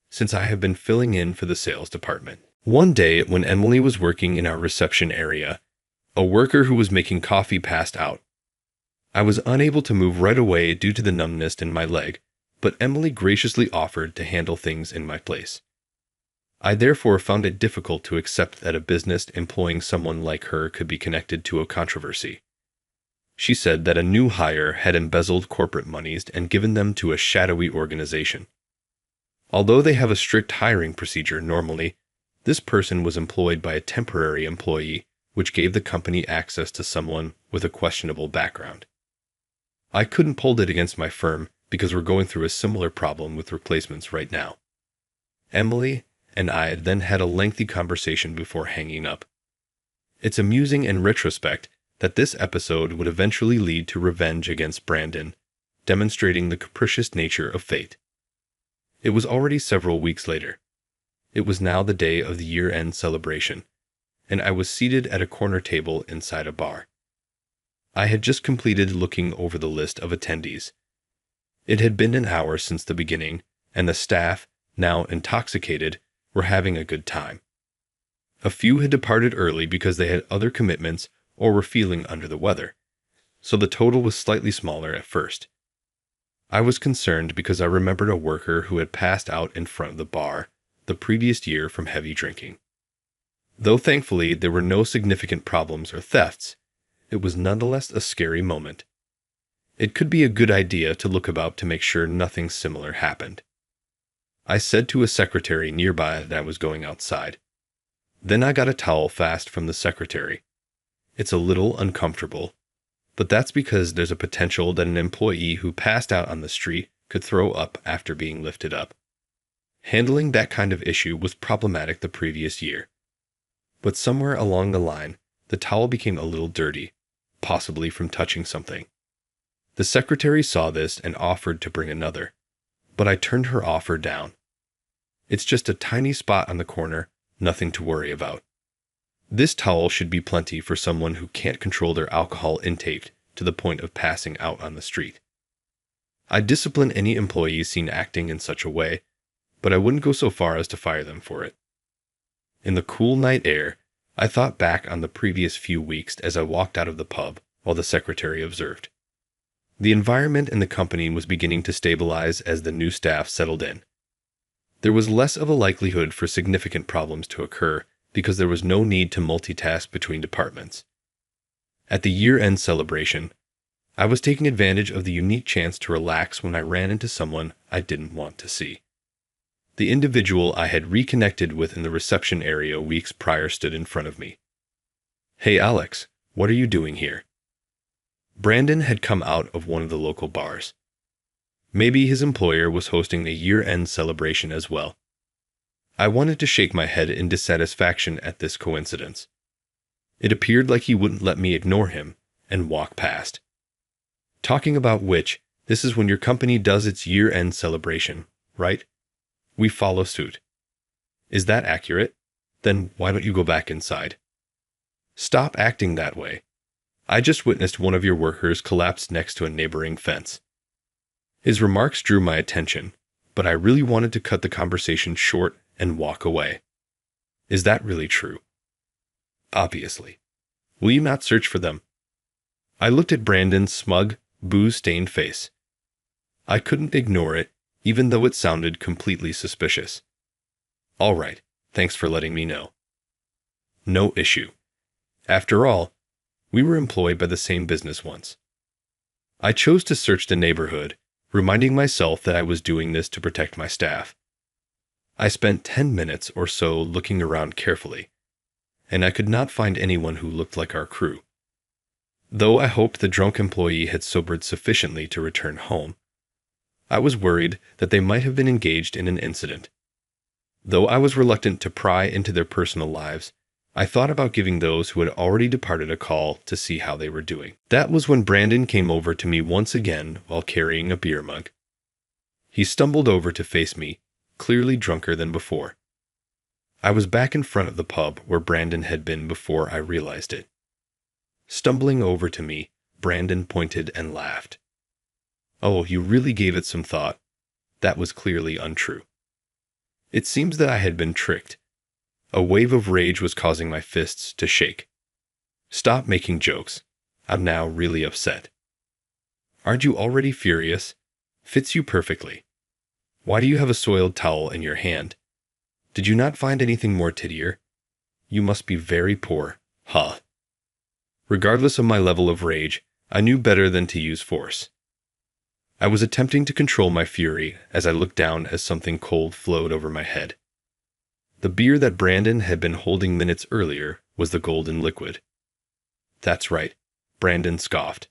since I have been filling in for the sales department. One day, when Emily was working in our reception area, a worker who was making coffee passed out. I was unable to move right away due to the numbness in my leg, but Emily graciously offered to handle things in my place. I therefore found it difficult to accept that a business employing someone like her could be connected to a controversy. She said that a new hire had embezzled corporate monies and given them to a shadowy organization. Although they have a strict hiring procedure normally, this person was employed by a temporary employee, which gave the company access to someone with a questionable background. I couldn't hold it against my firm because we're going through a similar problem with replacements right now. Emily and I then had a lengthy conversation before hanging up. It's amusing in retrospect that this episode would eventually lead to revenge against Brandon, demonstrating the capricious nature of fate. It was already several weeks later. It was now the day of the year-end celebration, and I was seated at a corner table inside a bar. I had just completed looking over the list of attendees. It had been an hour since the beginning, and the staff, now intoxicated, were having a good time. A few had departed early because they had other commitments or were feeling under the weather, so the total was slightly smaller at first. I was concerned because I remembered a worker who had passed out in front of the bar the previous year from heavy drinking. Though thankfully there were no significant problems or thefts, it was nonetheless a scary moment. It could be a good idea to look about to make sure nothing similar happened. I said to a secretary nearby that I was going outside. Then I got a towel fast from the secretary. It's a little uncomfortable, but that's because there's a potential that an employee who passed out on the street could throw up after being lifted up. Handling that kind of issue was problematic the previous year. But somewhere along the line, the towel became a little dirty, possibly from touching something. The secretary saw this and offered to bring another, but I turned her offer down. It's just a tiny spot on the corner, nothing to worry about. This towel should be plenty for someone who can't control their alcohol intake to the point of passing out on the street. I'd discipline any employees seen acting in such a way, but I wouldn't go so far as to fire them for it. In the cool night air, I thought back on the previous few weeks as I walked out of the pub while the secretary observed. The environment in the company was beginning to stabilize as the new staff settled in. There was less of a likelihood for significant problems to occur because there was no need to multitask between departments. At the year-end celebration, I was taking advantage of the unique chance to relax when I ran into someone I didn't want to see. The individual I had reconnected with in the reception area weeks prior stood in front of me. "Hey Alex, what are you doing here?" Brandon had come out of one of the local bars. Maybe his employer was hosting a year-end celebration as well. I wanted to shake my head in dissatisfaction at this coincidence. It appeared like he wouldn't let me ignore him and walk past. Talking about which, this is when your company does its year-end celebration, right? We follow suit. Is that accurate? Then why don't you go back inside? Stop acting that way. I just witnessed one of your workers collapse next to a neighboring fence. His remarks drew my attention, but I really wanted to cut the conversation short and walk away. Is that really true? Obviously. Will you not search for them? I looked at Brandon's smug, booze-stained face. I couldn't ignore it, even though it sounded completely suspicious. All right, thanks for letting me know. No issue. After all, we were employed by the same business once. I chose to search the neighborhood, reminding myself that I was doing this to protect my staff. I spent 10 minutes or so looking around carefully, and I could not find anyone who looked like our crew. Though I hoped the drunk employee had sobered sufficiently to return home, I was worried that they might have been engaged in an incident. Though I was reluctant to pry into their personal lives, I thought about giving those who had already departed a call to see how they were doing. That was when Brandon came over to me once again while carrying a beer mug. He stumbled over to face me, clearly drunker than before. I was back in front of the pub where Brandon had been before I realized it. Stumbling over to me, Brandon pointed and laughed. Oh, you really gave it some thought. That was clearly untrue. It seems that I had been tricked. A wave of rage was causing my fists to shake. Stop making jokes. I'm now really upset. Aren't you already furious? Fits you perfectly. Why do you have a soiled towel in your hand? Did you not find anything more tittier? You must be very poor. Huh. Regardless of my level of rage, I knew better than to use force. I was attempting to control my fury as I looked down as something cold flowed over my head. The beer that Brandon had been holding minutes earlier was the golden liquid. That's right, Brandon scoffed.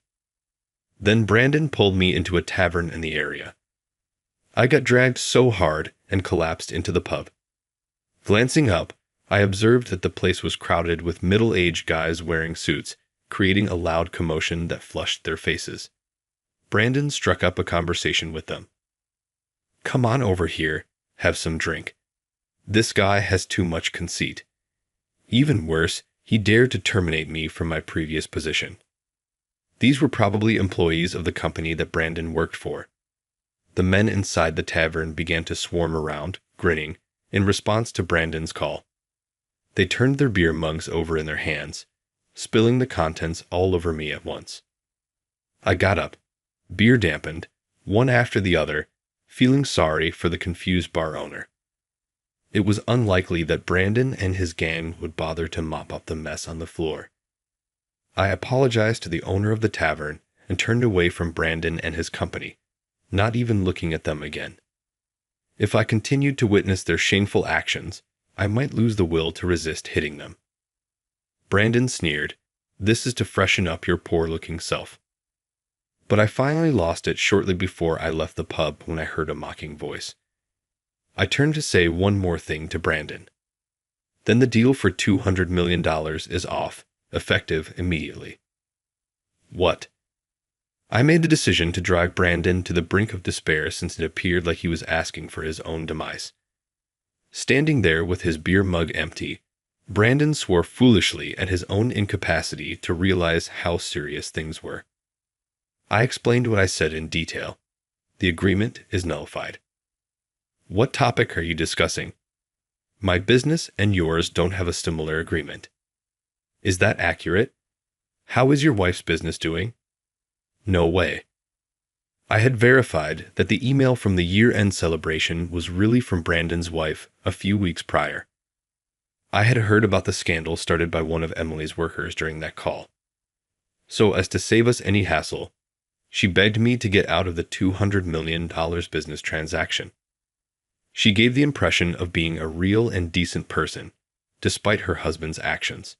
Then Brandon pulled me into a tavern in the area. I got dragged so hard and collapsed into the pub. Glancing up, I observed that the place was crowded with middle-aged guys wearing suits, creating a loud commotion that flushed their faces. Brandon struck up a conversation with them. Come on over here, have some drink. This guy has too much conceit. Even worse, he dared to terminate me from my previous position. These were probably employees of the company that Brandon worked for. The men inside the tavern began to swarm around, grinning, in response to Brandon's call. They turned their beer mugs over in their hands, spilling the contents all over me at once. I got up, beer dampened, one after the other, feeling sorry for the confused bar owner. It was unlikely that Brandon and his gang would bother to mop up the mess on the floor. I apologized to the owner of the tavern and turned away from Brandon and his company, not even looking at them again. If I continued to witness their shameful actions, I might lose the will to resist hitting them. Brandon sneered, "This is to freshen up your poor-looking self." But I finally lost it shortly before I left the pub when I heard a mocking voice. I turned to say one more thing to Brandon. Then the deal for $200 million is off, effective immediately. What? I made the decision to drive Brandon to the brink of despair since it appeared like he was asking for his own demise. Standing there with his beer mug empty, Brandon swore foolishly at his own incapacity to realize how serious things were. I explained what I said in detail. The agreement is nullified. What topic are you discussing? My business and yours don't have a similar agreement. Is that accurate? How is your wife's business doing? No way. I had verified that the email from the year-end celebration was really from Brandon's wife a few weeks prior. I had heard about the scandal started by one of Emily's workers during that call. So as to save us any hassle, she begged me to get out of the $200 million business transaction. She gave the impression of being a real and decent person, despite her husband's actions.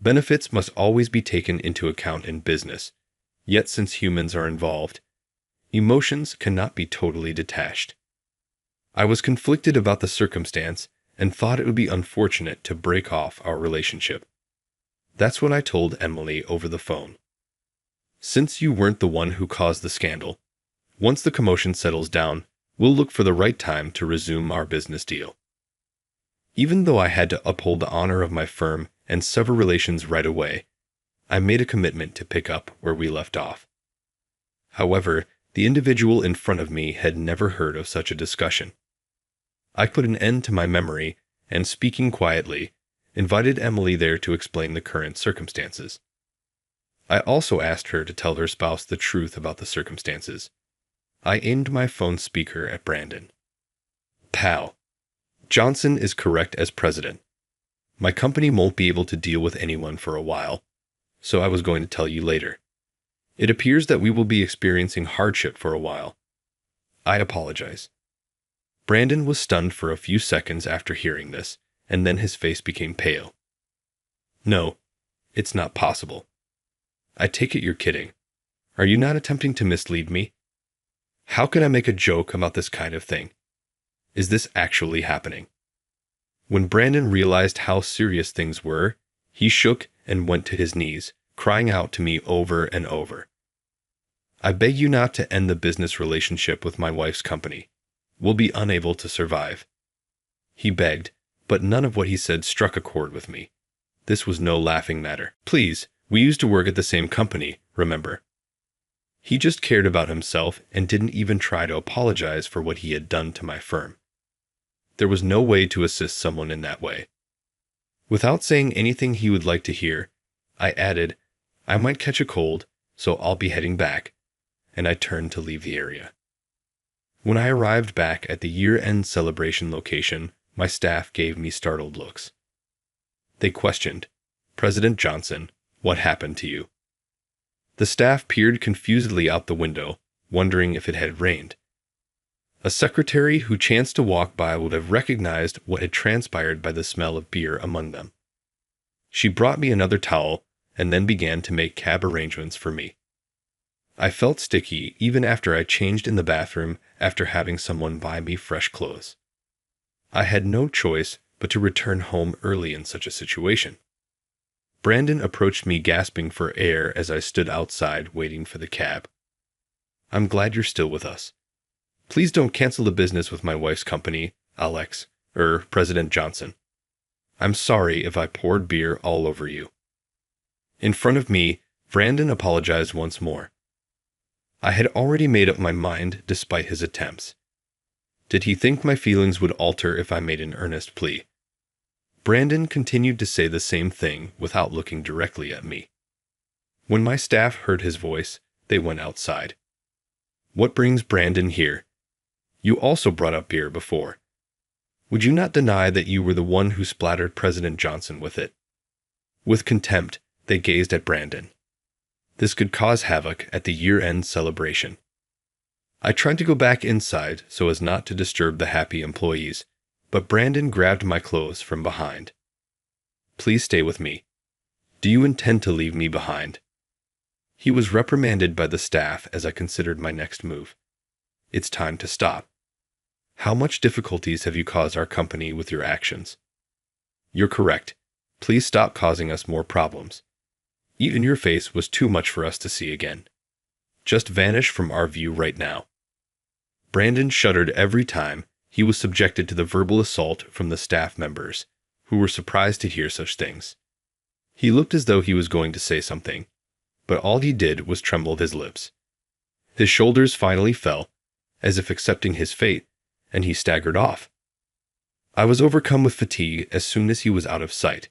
Benefits must always be taken into account in business, yet since humans are involved, emotions cannot be totally detached. I was conflicted about the circumstance and thought it would be unfortunate to break off our relationship. That's what I told Emily over the phone. Since you weren't the one who caused the scandal, once the commotion settles down, we'll look for the right time to resume our business deal. Even though I had to uphold the honor of my firm and sever relations right away, I made a commitment to pick up where we left off. However, the individual in front of me had never heard of such a discussion. I put an end to my memory and, speaking quietly, invited Emily there to explain the current circumstances. I also asked her to tell her spouse the truth about the circumstances. I aimed my phone speaker at Brandon. Pal, Johnson is correct as president. My company won't be able to deal with anyone for a while, so I was going to tell you later. It appears that we will be experiencing hardship for a while. I apologize. Brandon was stunned for a few seconds after hearing this, and then his face became pale. No, it's not possible. I take it you're kidding. Are you not attempting to mislead me? How could I make a joke about this kind of thing? Is this actually happening? When Brandon realized how serious things were, he shook and went to his knees, crying out to me over and over. I beg you not to end the business relationship with my wife's company. We'll be unable to survive. He begged, but none of what he said struck a chord with me. This was no laughing matter. Please, we used to work at the same company, remember? He just cared about himself and didn't even try to apologize for what he had done to my firm. There was no way to assist someone in that way. Without saying anything he would like to hear, I added, I might catch a cold, so I'll be heading back, and I turned to leave the area. When I arrived back at the year-end celebration location, my staff gave me startled looks. They questioned, President Johnson, what happened to you? The staff peered confusedly out the window, wondering if it had rained. A secretary who chanced to walk by would have recognized what had transpired by the smell of beer among them. She brought me another towel and then began to make cab arrangements for me. I felt sticky even after I changed in the bathroom after having someone buy me fresh clothes. I had no choice but to return home early in such a situation. Brandon approached me gasping for air as I stood outside waiting for the cab. I'm glad you're still with us. Please don't cancel the business with my wife's company, President Johnson. I'm sorry if I poured beer all over you. In front of me, Brandon apologized once more. I had already made up my mind despite his attempts. Did he think my feelings would alter if I made an earnest plea? Brandon continued to say the same thing without looking directly at me. When my staff heard his voice, they went outside. What brings Brandon here? You also brought up beer before. Would you not deny that you were the one who splattered President Johnson with it? With contempt, they gazed at Brandon. This could cause havoc at the year-end celebration. I tried to go back inside so as not to disturb the happy employees, but Brandon grabbed my clothes from behind. Please stay with me. Do you intend to leave me behind? He was reprimanded by the staff as I considered my next move. It's time to stop. How much difficulties have you caused our company with your actions? You're correct. Please stop causing us more problems. Even your face was too much for us to see again. Just vanish from our view right now." Brandon shuddered every time he was subjected to the verbal assault from the staff members, who were surprised to hear such things. He looked as though he was going to say something, but all he did was tremble his lips. His shoulders finally fell, as if accepting his fate, and he staggered off. I was overcome with fatigue as soon as he was out of sight.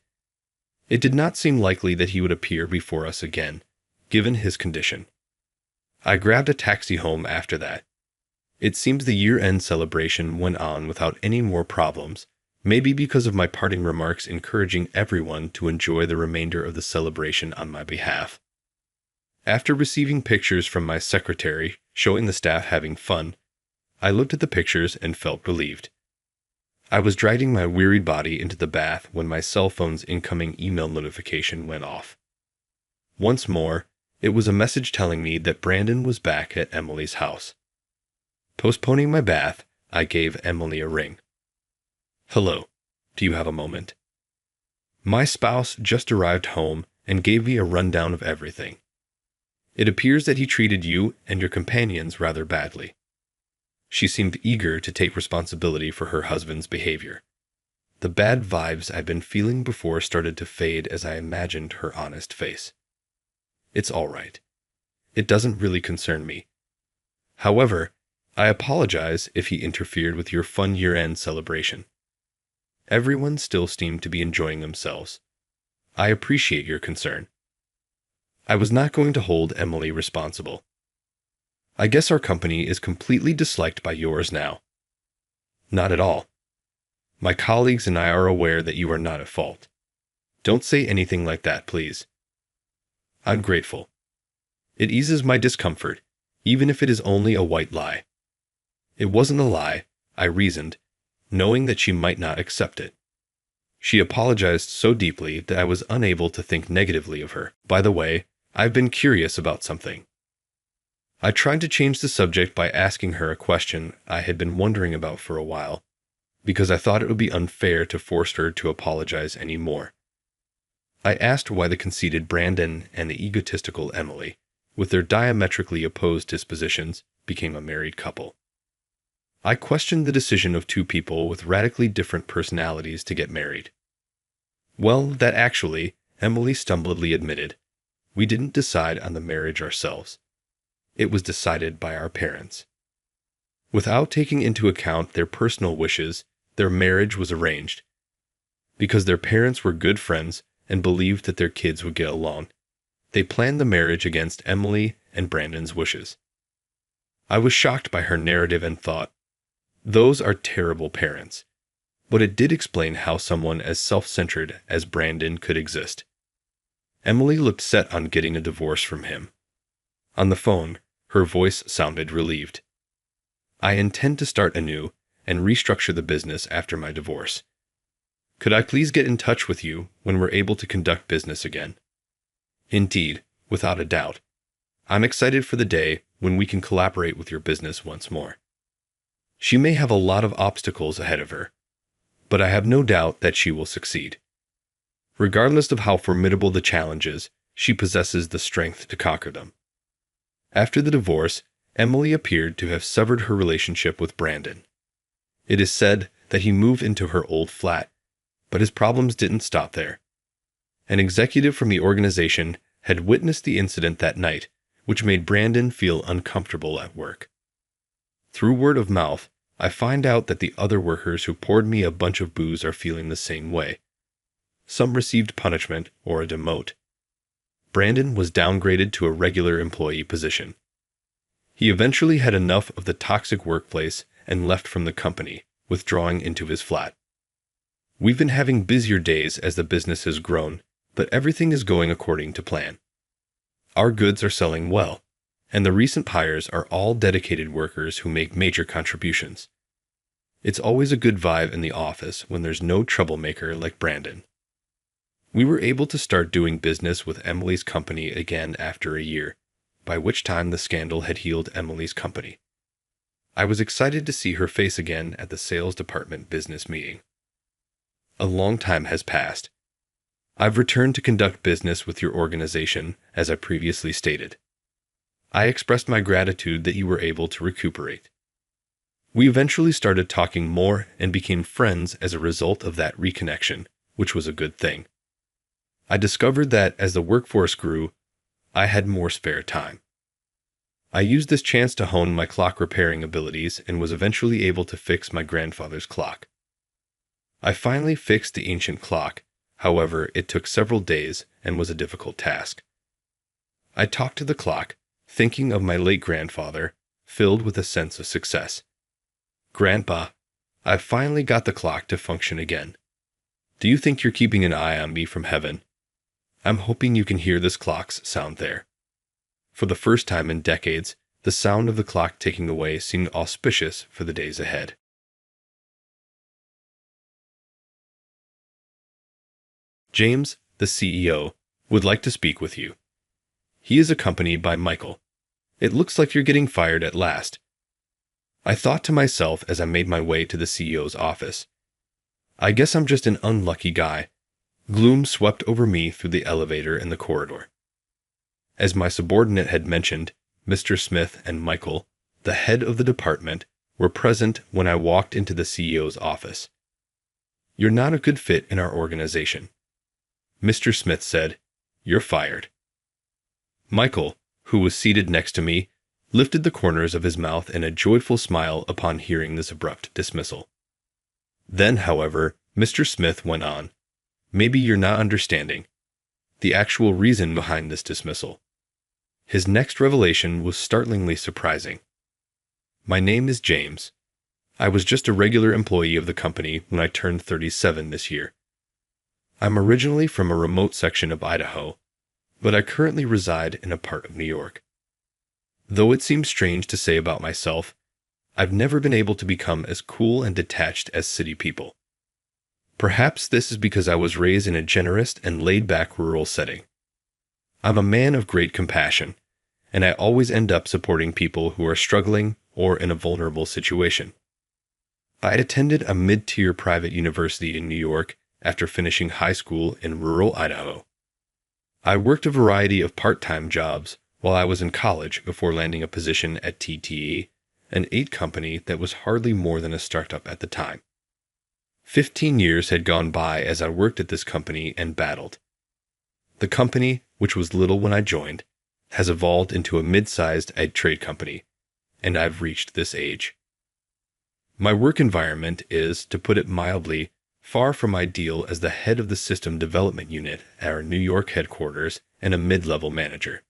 It did not seem likely that he would appear before us again, given his condition. I grabbed a taxi home after that. It seemed the year-end celebration went on without any more problems, maybe because of my parting remarks encouraging everyone to enjoy the remainder of the celebration on my behalf. After receiving pictures from my secretary showing the staff having fun, I looked at the pictures and felt relieved. I was dragging my wearied body into the bath when my cell phone's incoming email notification went off. Once more, it was a message telling me that Brandon was back at Emily's house. Postponing my bath, I gave Emily a ring. "Hello, do you have a moment?" My spouse just arrived home and gave me a rundown of everything. "It appears that he treated you and your companions rather badly." She seemed eager to take responsibility for her husband's behavior. The bad vibes I'd been feeling before started to fade as I imagined her honest face. "It's all right. It doesn't really concern me. However, I apologize if he interfered with your fun year-end celebration. Everyone still seemed to be enjoying themselves. I appreciate your concern." I was not going to hold Emily responsible. "I guess our company is completely disliked by yours now." "Not at all. My colleagues and I are aware that you are not at fault. Don't say anything like that, please." "I'm grateful. It eases my discomfort, even if it is only a white lie." It wasn't a lie, I reasoned, knowing that she might not accept it. She apologized so deeply that I was unable to think negatively of her. "By the way, I've been curious about something." I tried to change the subject by asking her a question I had been wondering about for a while, because I thought it would be unfair to force her to apologize any more. I asked why the conceited Brandon and the egotistical Emily, with their diametrically opposed dispositions, became a married couple. I questioned the decision of two people with radically different personalities to get married. "Well, that actually," Emily stumbledly admitted, "we didn't decide on the marriage ourselves. It was decided by our parents. Without taking into account their personal wishes, their marriage was arranged. Because their parents were good friends and believed that their kids would get along, they planned the marriage against Emily and Brandon's wishes." I was shocked by her narrative and thought, those are terrible parents. But it did explain how someone as self-centered as Brandon could exist. Emily looked set on getting a divorce from him. On the phone, her voice sounded relieved. "I intend to start anew and restructure the business after my divorce. Could I please get in touch with you when we're able to conduct business again?" "Indeed, without a doubt. I'm excited for the day when we can collaborate with your business once more." She may have a lot of obstacles ahead of her, but I have no doubt that she will succeed. Regardless of how formidable the challenges, she possesses the strength to conquer them. After the divorce, Emily appeared to have severed her relationship with Brandon. It is said that he moved into her old flat, but his problems didn't stop there. An executive from the organization had witnessed the incident that night, which made Brandon feel uncomfortable at work. Through word of mouth, I find out that the other workers who poured me a bunch of booze are feeling the same way. Some received punishment or a demote. Brandon was downgraded to a regular employee position. He eventually had enough of the toxic workplace and left from the company, withdrawing into his flat. We've been having busier days as the business has grown, but everything is going according to plan. Our goods are selling well, and the recent hires are all dedicated workers who make major contributions. It's always a good vibe in the office when there's no troublemaker like Brandon. We were able to start doing business with Emily's company again after a year, by which time the scandal had healed Emily's company. I was excited to see her face again at the sales department business meeting. A long time has passed. I've returned to conduct business with your organization, as I previously stated. I expressed my gratitude that you were able to recuperate. We eventually started talking more and became friends as a result of that reconnection, which was a good thing. I discovered that as the workforce grew, I had more spare time. I used this chance to hone my clock repairing abilities and was eventually able to fix my grandfather's clock. I finally fixed the ancient clock, however, it took several days and was a difficult task. I talked to the clock, thinking of my late grandfather, filled with a sense of success. Grandpa, I finally got the clock to function again. Do you think you're keeping an eye on me from heaven? I'm hoping you can hear this clock's sound there. For the first time in decades, the sound of the clock ticking away seemed auspicious for the days ahead. James, the CEO, would like to speak with you. He is accompanied by Michael. It looks like you're getting fired at last. I thought to myself as I made my way to the CEO's office. I guess I'm just an unlucky guy. Gloom swept over me through the elevator and the corridor. As my subordinate had mentioned, Mr. Smith and Michael, the head of the department, were present when I walked into the CEO's office. You're not a good fit in our organization. Mr. Smith said, You're fired. Michael, who was seated next to me, lifted the corners of his mouth in a joyful smile upon hearing this abrupt dismissal. Then, however, Mr. Smith went on, Maybe you're not understanding the actual reason behind this dismissal. His next revelation was startlingly surprising. My name is James. I was just a regular employee of the company when I turned 37 this year. I'm originally from a remote section of Idaho, but I currently reside in a part of New York. Though it seems strange to say about myself, I've never been able to become as cool and detached as city people. Perhaps this is because I was raised in a generous and laid-back rural setting. I'm a man of great compassion, and I always end up supporting people who are struggling or in a vulnerable situation. I attended a mid-tier private university in New York after finishing high school in rural Idaho. I worked a variety of part-time jobs while I was in college before landing a position at TTE, an aid company that was hardly more than a startup at the time. 15 years had gone by as I worked at this company and battled. The company, which was little when I joined, has evolved into a mid-sized ag trade company, and I've reached this age. My work environment is, to put it mildly, far from ideal as the head of the system development unit at our New York headquarters and a mid-level manager.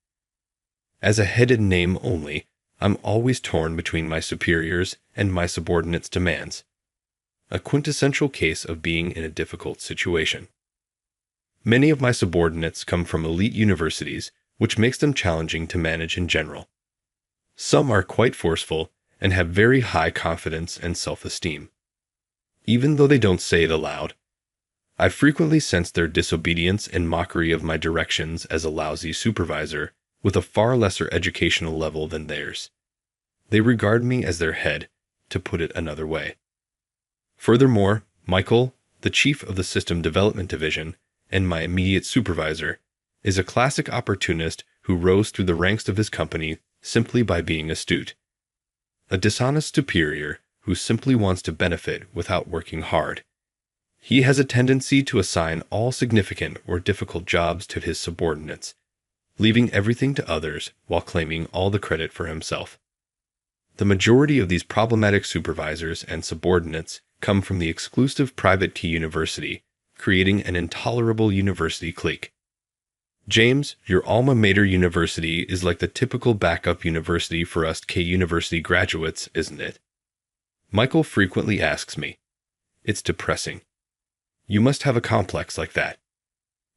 As a head in name only, I'm always torn between my superiors and my subordinates' demands. A quintessential case of being in a difficult situation. Many of my subordinates come from elite universities, which makes them challenging to manage in general. Some are quite forceful and have very high confidence and self-esteem. Even though they don't say it aloud, I frequently sense their disobedience and mockery of my directions as a lousy supervisor with a far lesser educational level than theirs. They regard me as their head, to put it another way. Furthermore, Michael, the chief of the System Development Division, and my immediate supervisor, is a classic opportunist who rose through the ranks of his company simply by being astute. A dishonest superior who simply wants to benefit without working hard. He has a tendency to assign all significant or difficult jobs to his subordinates, leaving everything to others while claiming all the credit for himself. The majority of these problematic supervisors and subordinates come from the exclusive private key university, creating an intolerable university clique. James, your alma mater university is like the typical backup university for us K University graduates, isn't it? Michael frequently asks me. It's depressing. You must have a complex like that.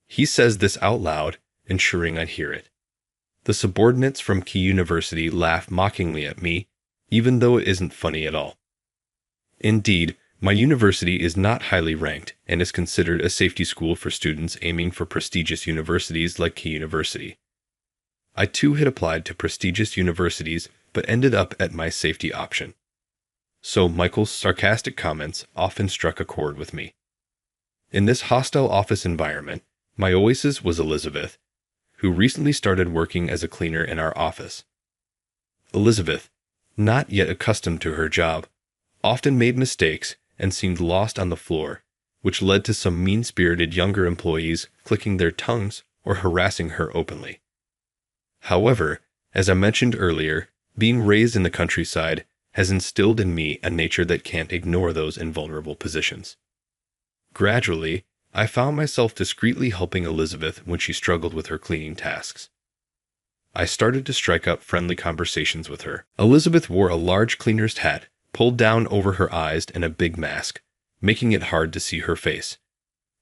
He says this out loud, ensuring I hear it. The subordinates from Key University laugh mockingly at me, even though it isn't funny at all. Indeed, my university is not highly ranked and is considered a safety school for students aiming for prestigious universities like Key University. I too had applied to prestigious universities but ended up at my safety option. So Michael's sarcastic comments often struck a chord with me. In this hostile office environment, My oasis was Elizabeth, who recently started working as a cleaner in our office. Elizabeth, not yet accustomed to her job, often made mistakes and seemed lost on the floor, which led to some mean-spirited younger employees clicking their tongues or harassing her openly. However, as I mentioned earlier, being raised in the countryside has instilled in me a nature that can't ignore those in vulnerable positions. Gradually, I found myself discreetly helping Elizabeth when she struggled with her cleaning tasks. I started to strike up friendly conversations with her. Elizabeth wore a large cleaner's hat pulled down over her eyes and a big mask, making it hard to see her face.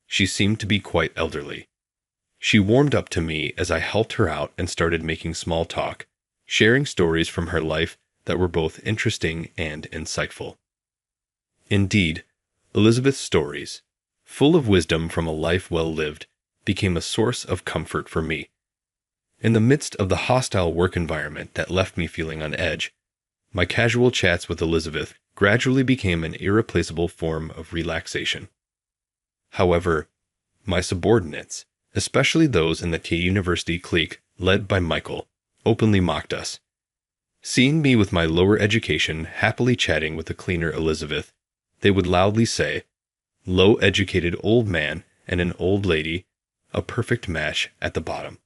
She seemed to be quite elderly. She warmed up to me as I helped her out and started making small talk, sharing stories from her life that were both interesting and insightful. Indeed, Elizabeth's stories, full of wisdom from a life well lived, became a source of comfort for me. In the midst of the hostile work environment that left me feeling on edge, my casual chats with Elizabeth gradually became an irreplaceable form of relaxation. However, my subordinates, especially those in the K University clique led by Michael, openly mocked us. Seeing me with my lower education happily chatting with the cleaner Elizabeth, they would loudly say, "Low-educated old man and an old lady, a perfect match at the bottom."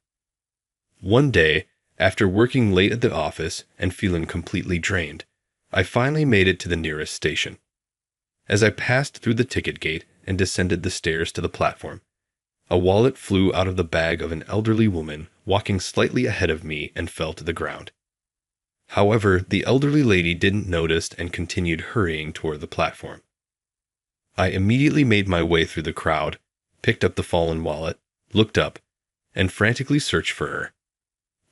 One day, after working late at the office and feeling completely drained, I finally made it to the nearest station. As I passed through the ticket gate and descended the stairs to the platform, a wallet flew out of the bag of an elderly woman walking slightly ahead of me and fell to the ground. However, the elderly lady didn't notice and continued hurrying toward the platform. I immediately made my way through the crowd, picked up the fallen wallet, looked up, and frantically searched for her.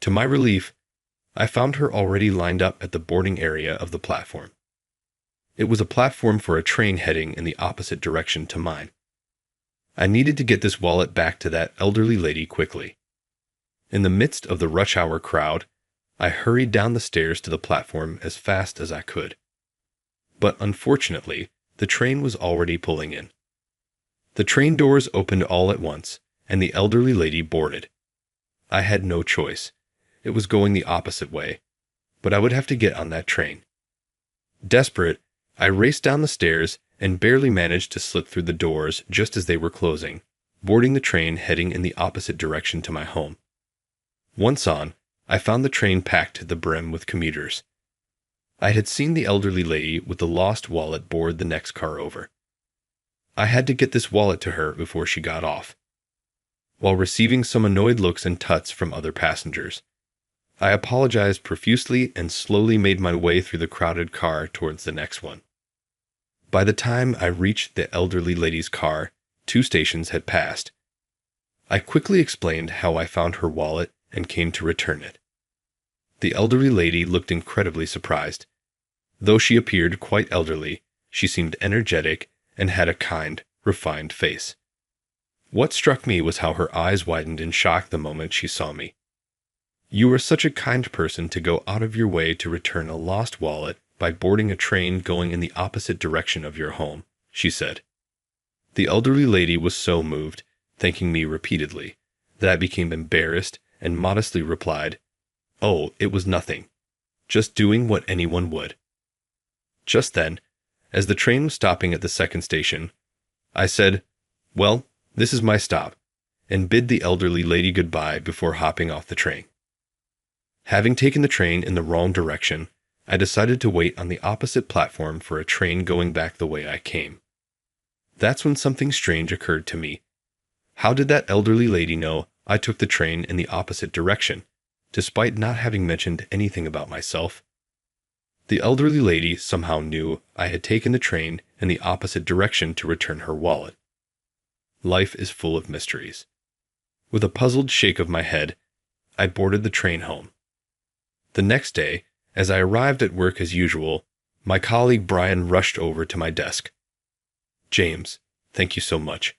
To my relief, I found her already lined up at the boarding area of the platform. It was a platform for a train heading in the opposite direction to mine. I needed to get this wallet back to that elderly lady quickly. In the midst of the rush hour crowd, I hurried down the stairs to the platform as fast as I could. But unfortunately, the train was already pulling in. The train doors opened all at once, and the elderly lady boarded. I had no choice. It was going the opposite way, but I would have to get on that train. Desperate, I raced down the stairs and barely managed to slip through the doors just as they were closing, boarding the train heading in the opposite direction to my home. Once on, I found the train packed to the brim with commuters. I had seen the elderly lady with the lost wallet board the next car over. I had to get this wallet to her before she got off. While receiving some annoyed looks and tuts from other passengers, I apologized profusely and slowly made my way through the crowded car towards the next one. By the time I reached the elderly lady's car, 2 stations had passed. I quickly explained how I found her wallet and came to return it. The elderly lady looked incredibly surprised. Though she appeared quite elderly, she seemed energetic and had a kind, refined face. What struck me was how her eyes widened in shock the moment she saw me. "You are such a kind person to go out of your way to return a lost wallet by boarding a train going in the opposite direction of your home," she said. The elderly lady was so moved, thanking me repeatedly, that I became embarrassed and modestly replied, "Oh, it was nothing. Just doing what anyone would." Just then, as the train was stopping at the second station, I said, "Well, this is my stop," and bid the elderly lady goodbye before hopping off the train. Having taken the train in the wrong direction, I decided to wait on the opposite platform for a train going back the way I came. That's when something strange occurred to me. How did that elderly lady know I took the train in the opposite direction, despite not having mentioned anything about myself? The elderly lady somehow knew I had taken the train in the opposite direction to return her wallet. Life is full of mysteries. With a puzzled shake of my head, I boarded the train home. The next day, as I arrived at work as usual, my colleague Brian rushed over to my desk. "James, thank you so much.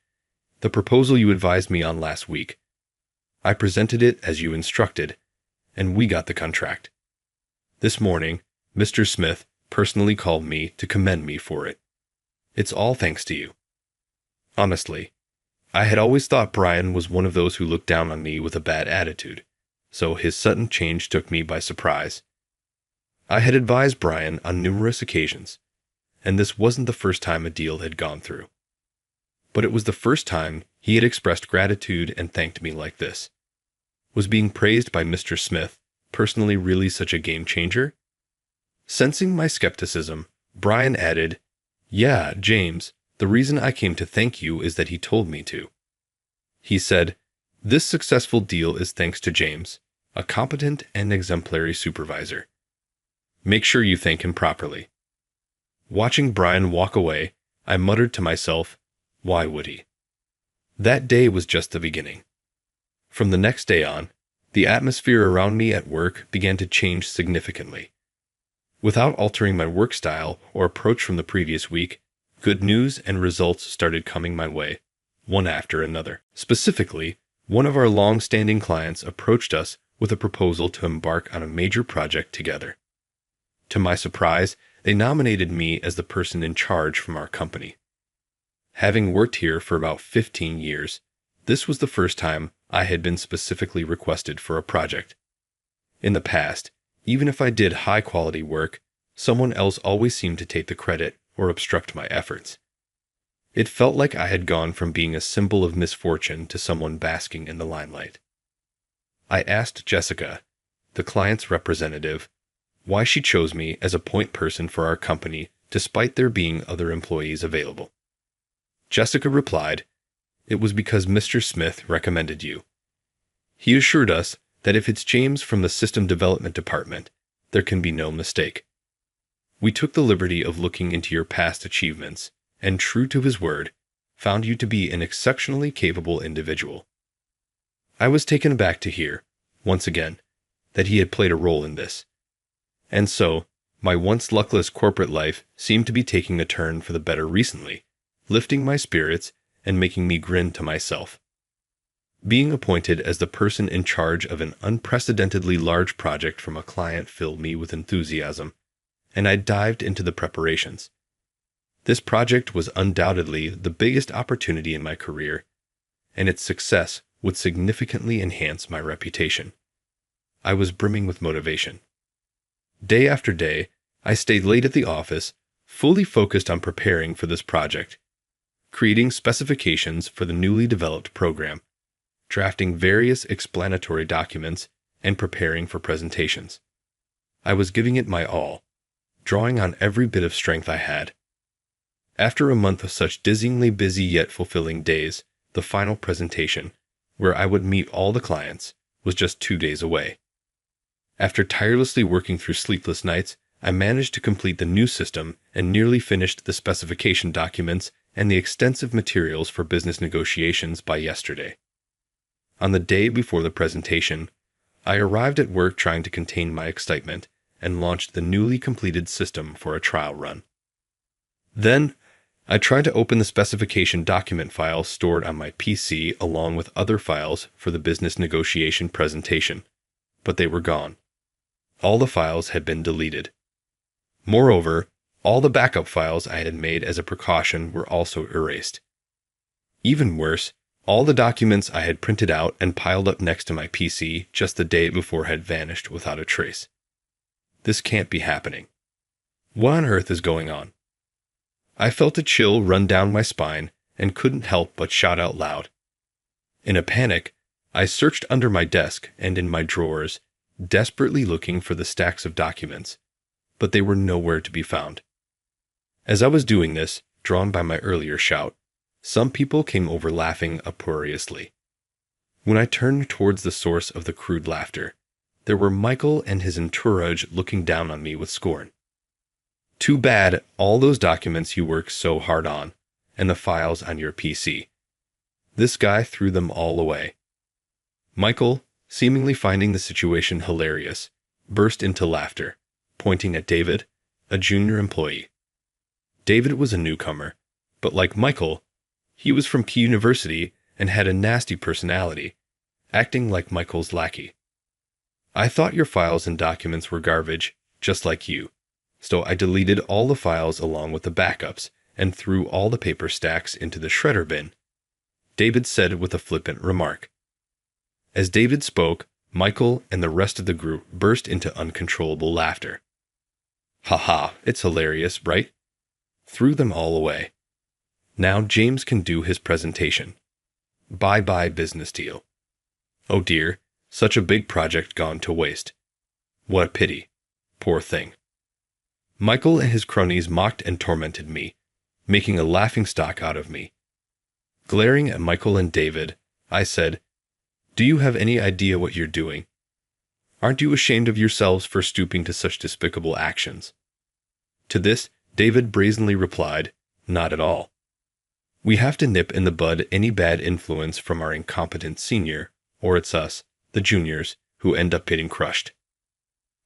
The proposal you advised me on last week. I presented it as you instructed, and we got the contract. This morning, Mr. Smith personally called me to commend me for it. It's all thanks to you. Honestly, I had always thought Brian was one of those who looked down on me with a bad attitude, so his sudden change took me by surprise. I had advised Brian on numerous occasions, and this wasn't the first time a deal had gone through. But it was the first time he had expressed gratitude and thanked me like this. Was being praised by Mr. Smith personally really such a game changer? Sensing my skepticism, Brian added, "Yeah, James, the reason I came to thank you is that he told me to." He said, "This successful deal is thanks to James, a competent and exemplary supervisor. Make sure you thank him properly." Watching Brian walk away, I muttered to myself, why would he? That day was just the beginning. From the next day on, the atmosphere around me at work began to change significantly. Without altering my work style or approach from the previous week, good news and results started coming my way, one after another. Specifically, one of our long-standing clients approached us with a proposal to embark on a major project together. To my surprise, they nominated me as the person in charge from our company. Having worked here for about 15 years, this was the first time I had been specifically requested for a project. In the past, even if I did high-quality work, someone else always seemed to take the credit or obstruct my efforts. It felt like I had gone from being a symbol of misfortune to someone basking in the limelight. I asked Jessica, the client's representative, why she chose me as a point person for our company despite there being other employees available. Jessica replied, "It was because Mr. Smith recommended you. He assured us that if it's James from the System Development Department, there can be no mistake. We took the liberty of looking into your past achievements, and true to his word, found you to be an exceptionally capable individual." I was taken aback to hear, once again, that he had played a role in this. And so, my once luckless corporate life seemed to be taking a turn for the better recently, lifting my spirits and making me grin to myself. Being appointed as the person in charge of an unprecedentedly large project from a client filled me with enthusiasm, and I dived into the preparations. This project was undoubtedly the biggest opportunity in my career, and its success would significantly enhance my reputation. I was brimming with motivation. Day after day, I stayed late at the office, fully focused on preparing for this project, creating specifications for the newly developed program, drafting various explanatory documents, and preparing for presentations. I was giving it my all, drawing on every bit of strength I had. After a month of such dizzyingly busy yet fulfilling days, the final presentation, where I would meet all the clients, was just 2 days away. After tirelessly working through sleepless nights, I managed to complete the new system and nearly finished the specification documents and the extensive materials for business negotiations by yesterday. On the day before the presentation, I arrived at work trying to contain my excitement and launched the newly completed system for a trial run. Then, I tried to open the specification document files stored on my PC along with other files for the business negotiation presentation, but they were gone. All the files had been deleted. Moreover, all the backup files I had made as a precaution were also erased. Even worse, all the documents I had printed out and piled up next to my PC just the day before had vanished without a trace. This can't be happening. What on earth is going on? I felt a chill run down my spine and couldn't help but shout out loud. In a panic, I searched under my desk and in my drawers, desperately looking for the stacks of documents, but they were nowhere to be found. As I was doing this, drawn by my earlier shout, some people came over laughing uproariously. When I turned towards the source of the crude laughter, there were Michael and his entourage looking down on me with scorn. "Too bad all those documents you worked so hard on, and the files on your PC. This guy threw them all away." Michael, seemingly finding the situation hilarious, burst into laughter, pointing at David, a junior employee. David was a newcomer, but like Michael, he was from Key University and had a nasty personality, acting like Michael's lackey. "I thought your files and documents were garbage, just like you, so I deleted all the files along with the backups and threw all the paper stacks into the shredder bin. David said with a flippant remark. As David spoke, Michael and the rest of the group burst into uncontrollable laughter. "Ha, it's hilarious, right?" Threw them all away. Now James can do his presentation. Bye-bye business deal. Oh dear, such a big project gone to waste. What a pity. Poor thing. Michael and his cronies mocked and tormented me, making a laughingstock out of me. Glaring at Michael and David, I said, "Do you have any idea what you're doing? Aren't you ashamed of yourselves for stooping to such despicable actions?" To this, David brazenly replied, "Not at all. We have to nip in the bud any bad influence from our incompetent senior, or it's us, the juniors, who end up getting crushed."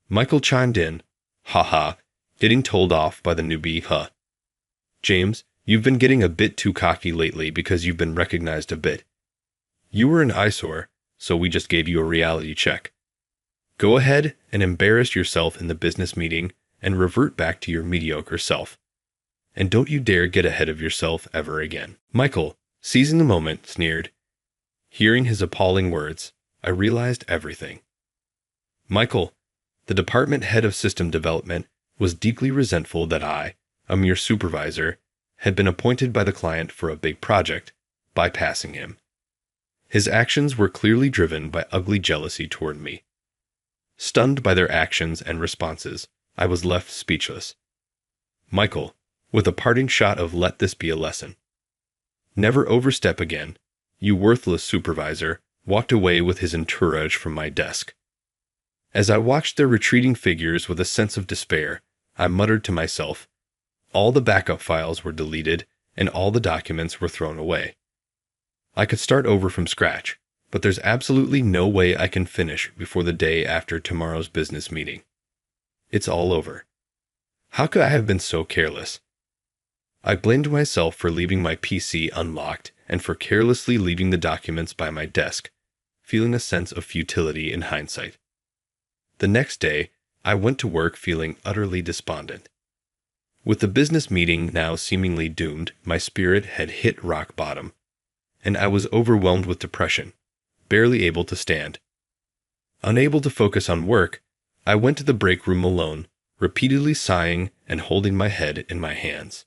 Michael chimed in, "Ha, getting told off by the newbie, huh? James, you've been getting a bit too cocky lately because you've been recognized a bit. You were an eyesore, so we just gave you a reality check. Go ahead and embarrass yourself in the business meeting and revert back to your mediocre self. And don't you dare get ahead of yourself ever again." Michael, seizing the moment, sneered. Hearing his appalling words, I realized everything. Michael, the department head of system development, was deeply resentful that I, a mere supervisor, had been appointed by the client for a big project, bypassing him. His actions were clearly driven by ugly jealousy toward me. Stunned by their actions and responses, I was left speechless. Michael, with a parting shot of "let this be a lesson. Never overstep again," you worthless supervisor, walked away with his entourage from my desk. As I watched their retreating figures with a sense of despair, I muttered to myself, all the backup files were deleted and all the documents were thrown away. I could start over from scratch, but there's absolutely no way I can finish before the day after tomorrow's business meeting. It's all over. How could I have been so careless? I blamed myself for leaving my PC unlocked and for carelessly leaving the documents by my desk, feeling a sense of futility in hindsight. The next day, I went to work feeling utterly despondent. With the business meeting now seemingly doomed, my spirit had hit rock bottom, and I was overwhelmed with depression, barely able to stand. Unable to focus on work, I went to the break room alone, repeatedly sighing and holding my head in my hands.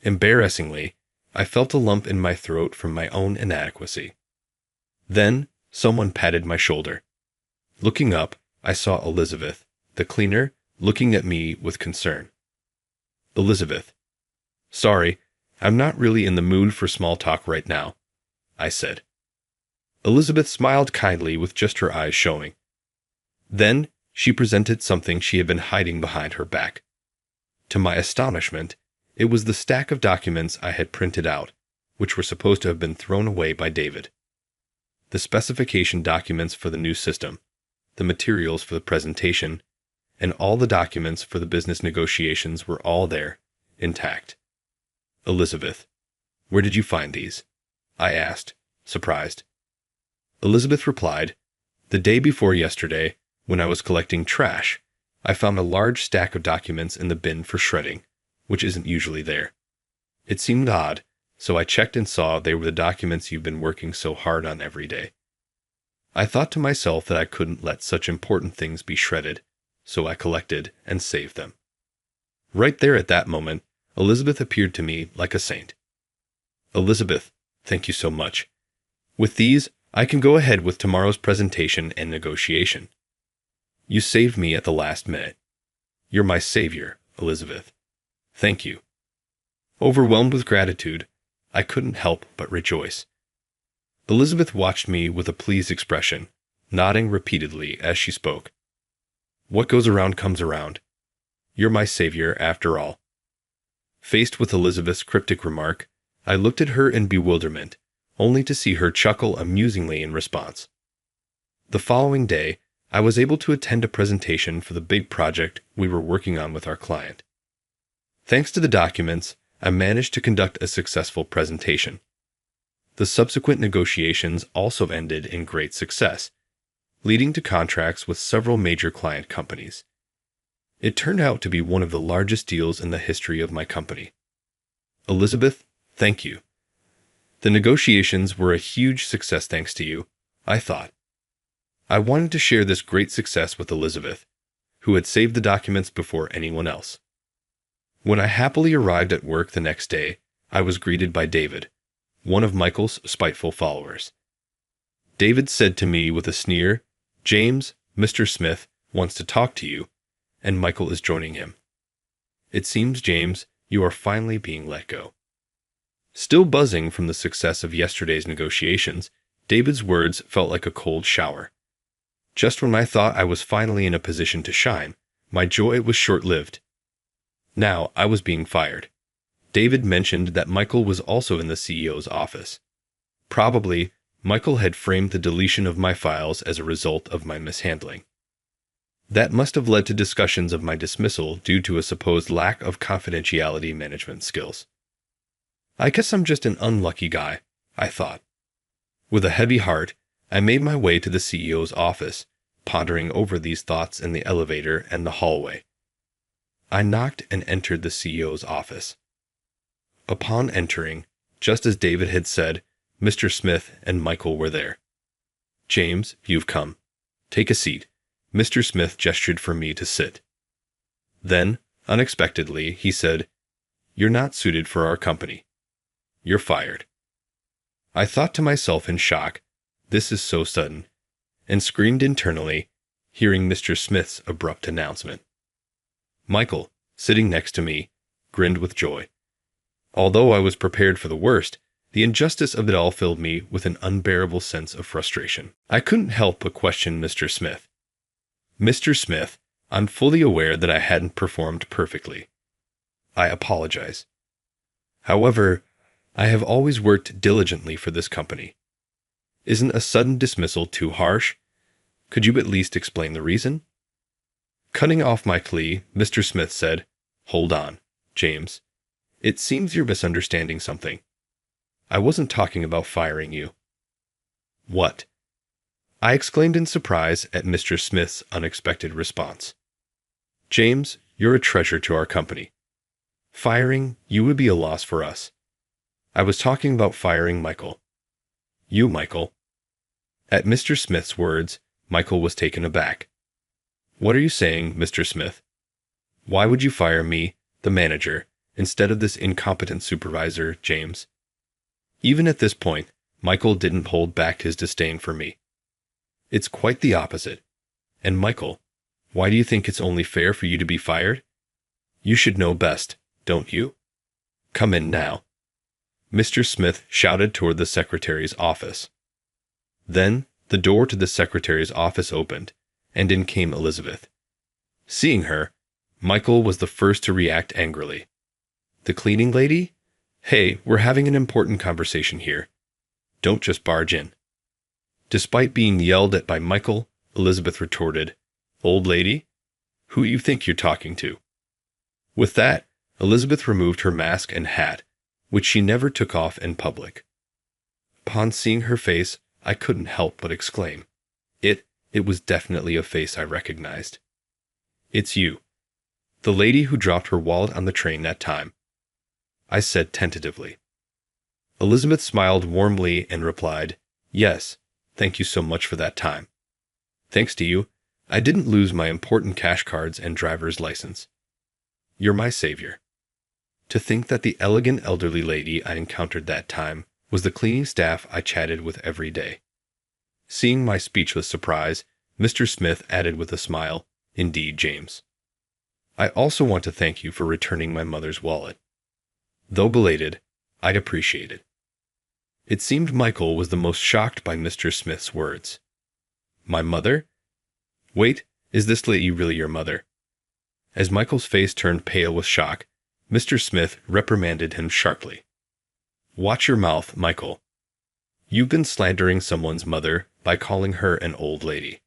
Embarrassingly, I felt a lump in my throat from my own inadequacy. Then, someone patted my shoulder. Looking up, I saw Elizabeth, the cleaner, looking at me with concern. "Elizabeth, sorry, I'm not really in the mood for small talk right now," I said. Elizabeth smiled kindly with just her eyes showing. Then, she presented something she had been hiding behind her back. To my astonishment, it was the stack of documents I had printed out, which were supposed to have been thrown away by David. The specification documents for the new system, the materials for the presentation, and all the documents for the business negotiations were all there, intact. "Elizabeth, where did you find these?" I asked, surprised. Elizabeth replied, "The day before yesterday, when I was collecting trash, I found a large stack of documents in the bin for shredding, which isn't usually there. It seemed odd, so I checked and saw they were the documents you've been working so hard on every day. I thought to myself that I couldn't let such important things be shredded, so I collected and saved them." Right there at that moment, Elizabeth appeared to me like a saint. "Elizabeth, thank you so much. With these, I can go ahead with tomorrow's presentation and negotiation. You saved me at the last minute. You're my savior, Elizabeth. Thank you." Overwhelmed with gratitude, I couldn't help but rejoice. Elizabeth watched me with a pleased expression, nodding repeatedly as she spoke. "What goes around comes around. You're my savior after all." Faced with Elizabeth's cryptic remark, I looked at her in bewilderment, only to see her chuckle amusingly in response. The following day, I was able to attend a presentation for the big project we were working on with our client. Thanks to the documents, I managed to conduct a successful presentation. The subsequent negotiations also ended in great success, leading to contracts with several major client companies. It turned out to be one of the largest deals in the history of my company. Elizabeth, thank you. The negotiations were a huge success thanks to you, I thought. I wanted to share this great success with Elizabeth, who had saved the documents before anyone else. When I happily arrived at work the next day, I was greeted by David, one of Michael's spiteful followers. David said to me with a sneer, "James, Mr. Smith wants to talk to you, and Michael is joining him. It seems, James, you are finally being let go." Still buzzing from the success of yesterday's negotiations, David's words felt like a cold shower. Just when I thought I was finally in a position to shine, my joy was short-lived. Now I was being fired. David mentioned that Michael was also in the CEO's office. Probably, Michael had framed the deletion of my files as a result of my mishandling. That must have led to discussions of my dismissal due to a supposed lack of confidentiality management skills. I guess I'm just an unlucky guy, I thought. With a heavy heart, I made my way to the CEO's office, pondering over these thoughts in the elevator and the hallway. I knocked and entered the CEO's office. Upon entering, just as David had said, Mr. Smith and Michael were there. "James, you've come. Take a seat." Mr. Smith gestured for me to sit. Then, unexpectedly, he said, "You're not suited for our company. You're fired." I thought to myself in shock, this is so sudden, and screamed internally, hearing Mr. Smith's abrupt announcement. Michael, sitting next to me, grinned with joy. Although I was prepared for the worst, the injustice of it all filled me with an unbearable sense of frustration. I couldn't help but question Mr. Smith. "Mr. Smith, I'm fully aware that I hadn't performed perfectly. I apologize. However, I have always worked diligently for this company. Isn't a sudden dismissal too harsh? Could you at least explain the reason?" Cutting off my plea, Mr. Smith said, "Hold on, James. It seems you're misunderstanding something. I wasn't talking about firing you." "What?" I exclaimed in surprise at Mr. Smith's unexpected response. "James, you're a treasure to our company. Firing you would be a loss for us. I was talking about firing Michael. You, Michael." At Mr. Smith's words, Michael was taken aback. "What are you saying, Mr. Smith? Why would you fire me, the manager, instead of this incompetent supervisor, James?" Even at this point, Michael didn't hold back his disdain for me. "It's quite the opposite. And Michael, why do you think it's only fair for you to be fired? You should know best, don't you? Come in now." Mr. Smith shouted toward the secretary's office. Then the door to the secretary's office opened, and in came Elizabeth. Seeing her, Michael was the first to react angrily. "The cleaning lady? Hey, we're having an important conversation here. Don't just barge in." Despite being yelled at by Michael, Elizabeth retorted, "Old lady? Who you think you're talking to?" With that, Elizabeth removed her mask and hat, which she never took off in public. Upon seeing her face, I couldn't help but exclaim. It was definitely a face I recognized. "It's you. The lady who dropped her wallet on the train that time," I said tentatively. Elizabeth smiled warmly and replied, "Yes, thank you so much for that time. Thanks to you, I didn't lose my important cash cards and driver's license. You're my savior." To think that the elegant elderly lady I encountered that time was the cleaning staff I chatted with every day. Seeing my speechless surprise, Mr. Smith added with a smile, "Indeed, James. I also want to thank you for returning my mother's wallet. Though belated, I'd appreciate it." It seemed Michael was the most shocked by Mr. Smith's words. "My mother? Wait, is this lady really your mother?" As Michael's face turned pale with shock, Mr. Smith reprimanded him sharply. "Watch your mouth, Michael. You've been slandering someone's mother by calling her an old lady.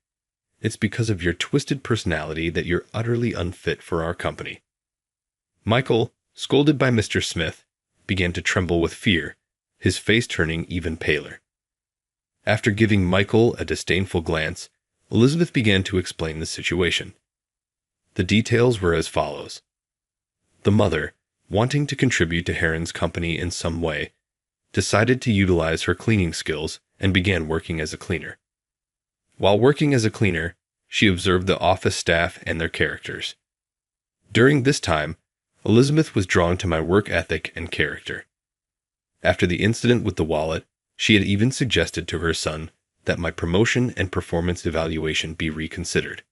It's because of your twisted personality that you're utterly unfit for our company." Michael, scolded by Mr. Smith, began to tremble with fear, his face turning even paler. After giving Michael a disdainful glance, Elizabeth began to explain the situation. The details were as follows. The mother, wanting to contribute to Heron's company in some way, decided to utilize her cleaning skills and began working as a cleaner. While working as a cleaner, she observed the office staff and their characters. During this time, Elizabeth was drawn to my work ethic and character. After the incident with the wallet, she had even suggested to her son that my promotion and performance evaluation be reconsidered.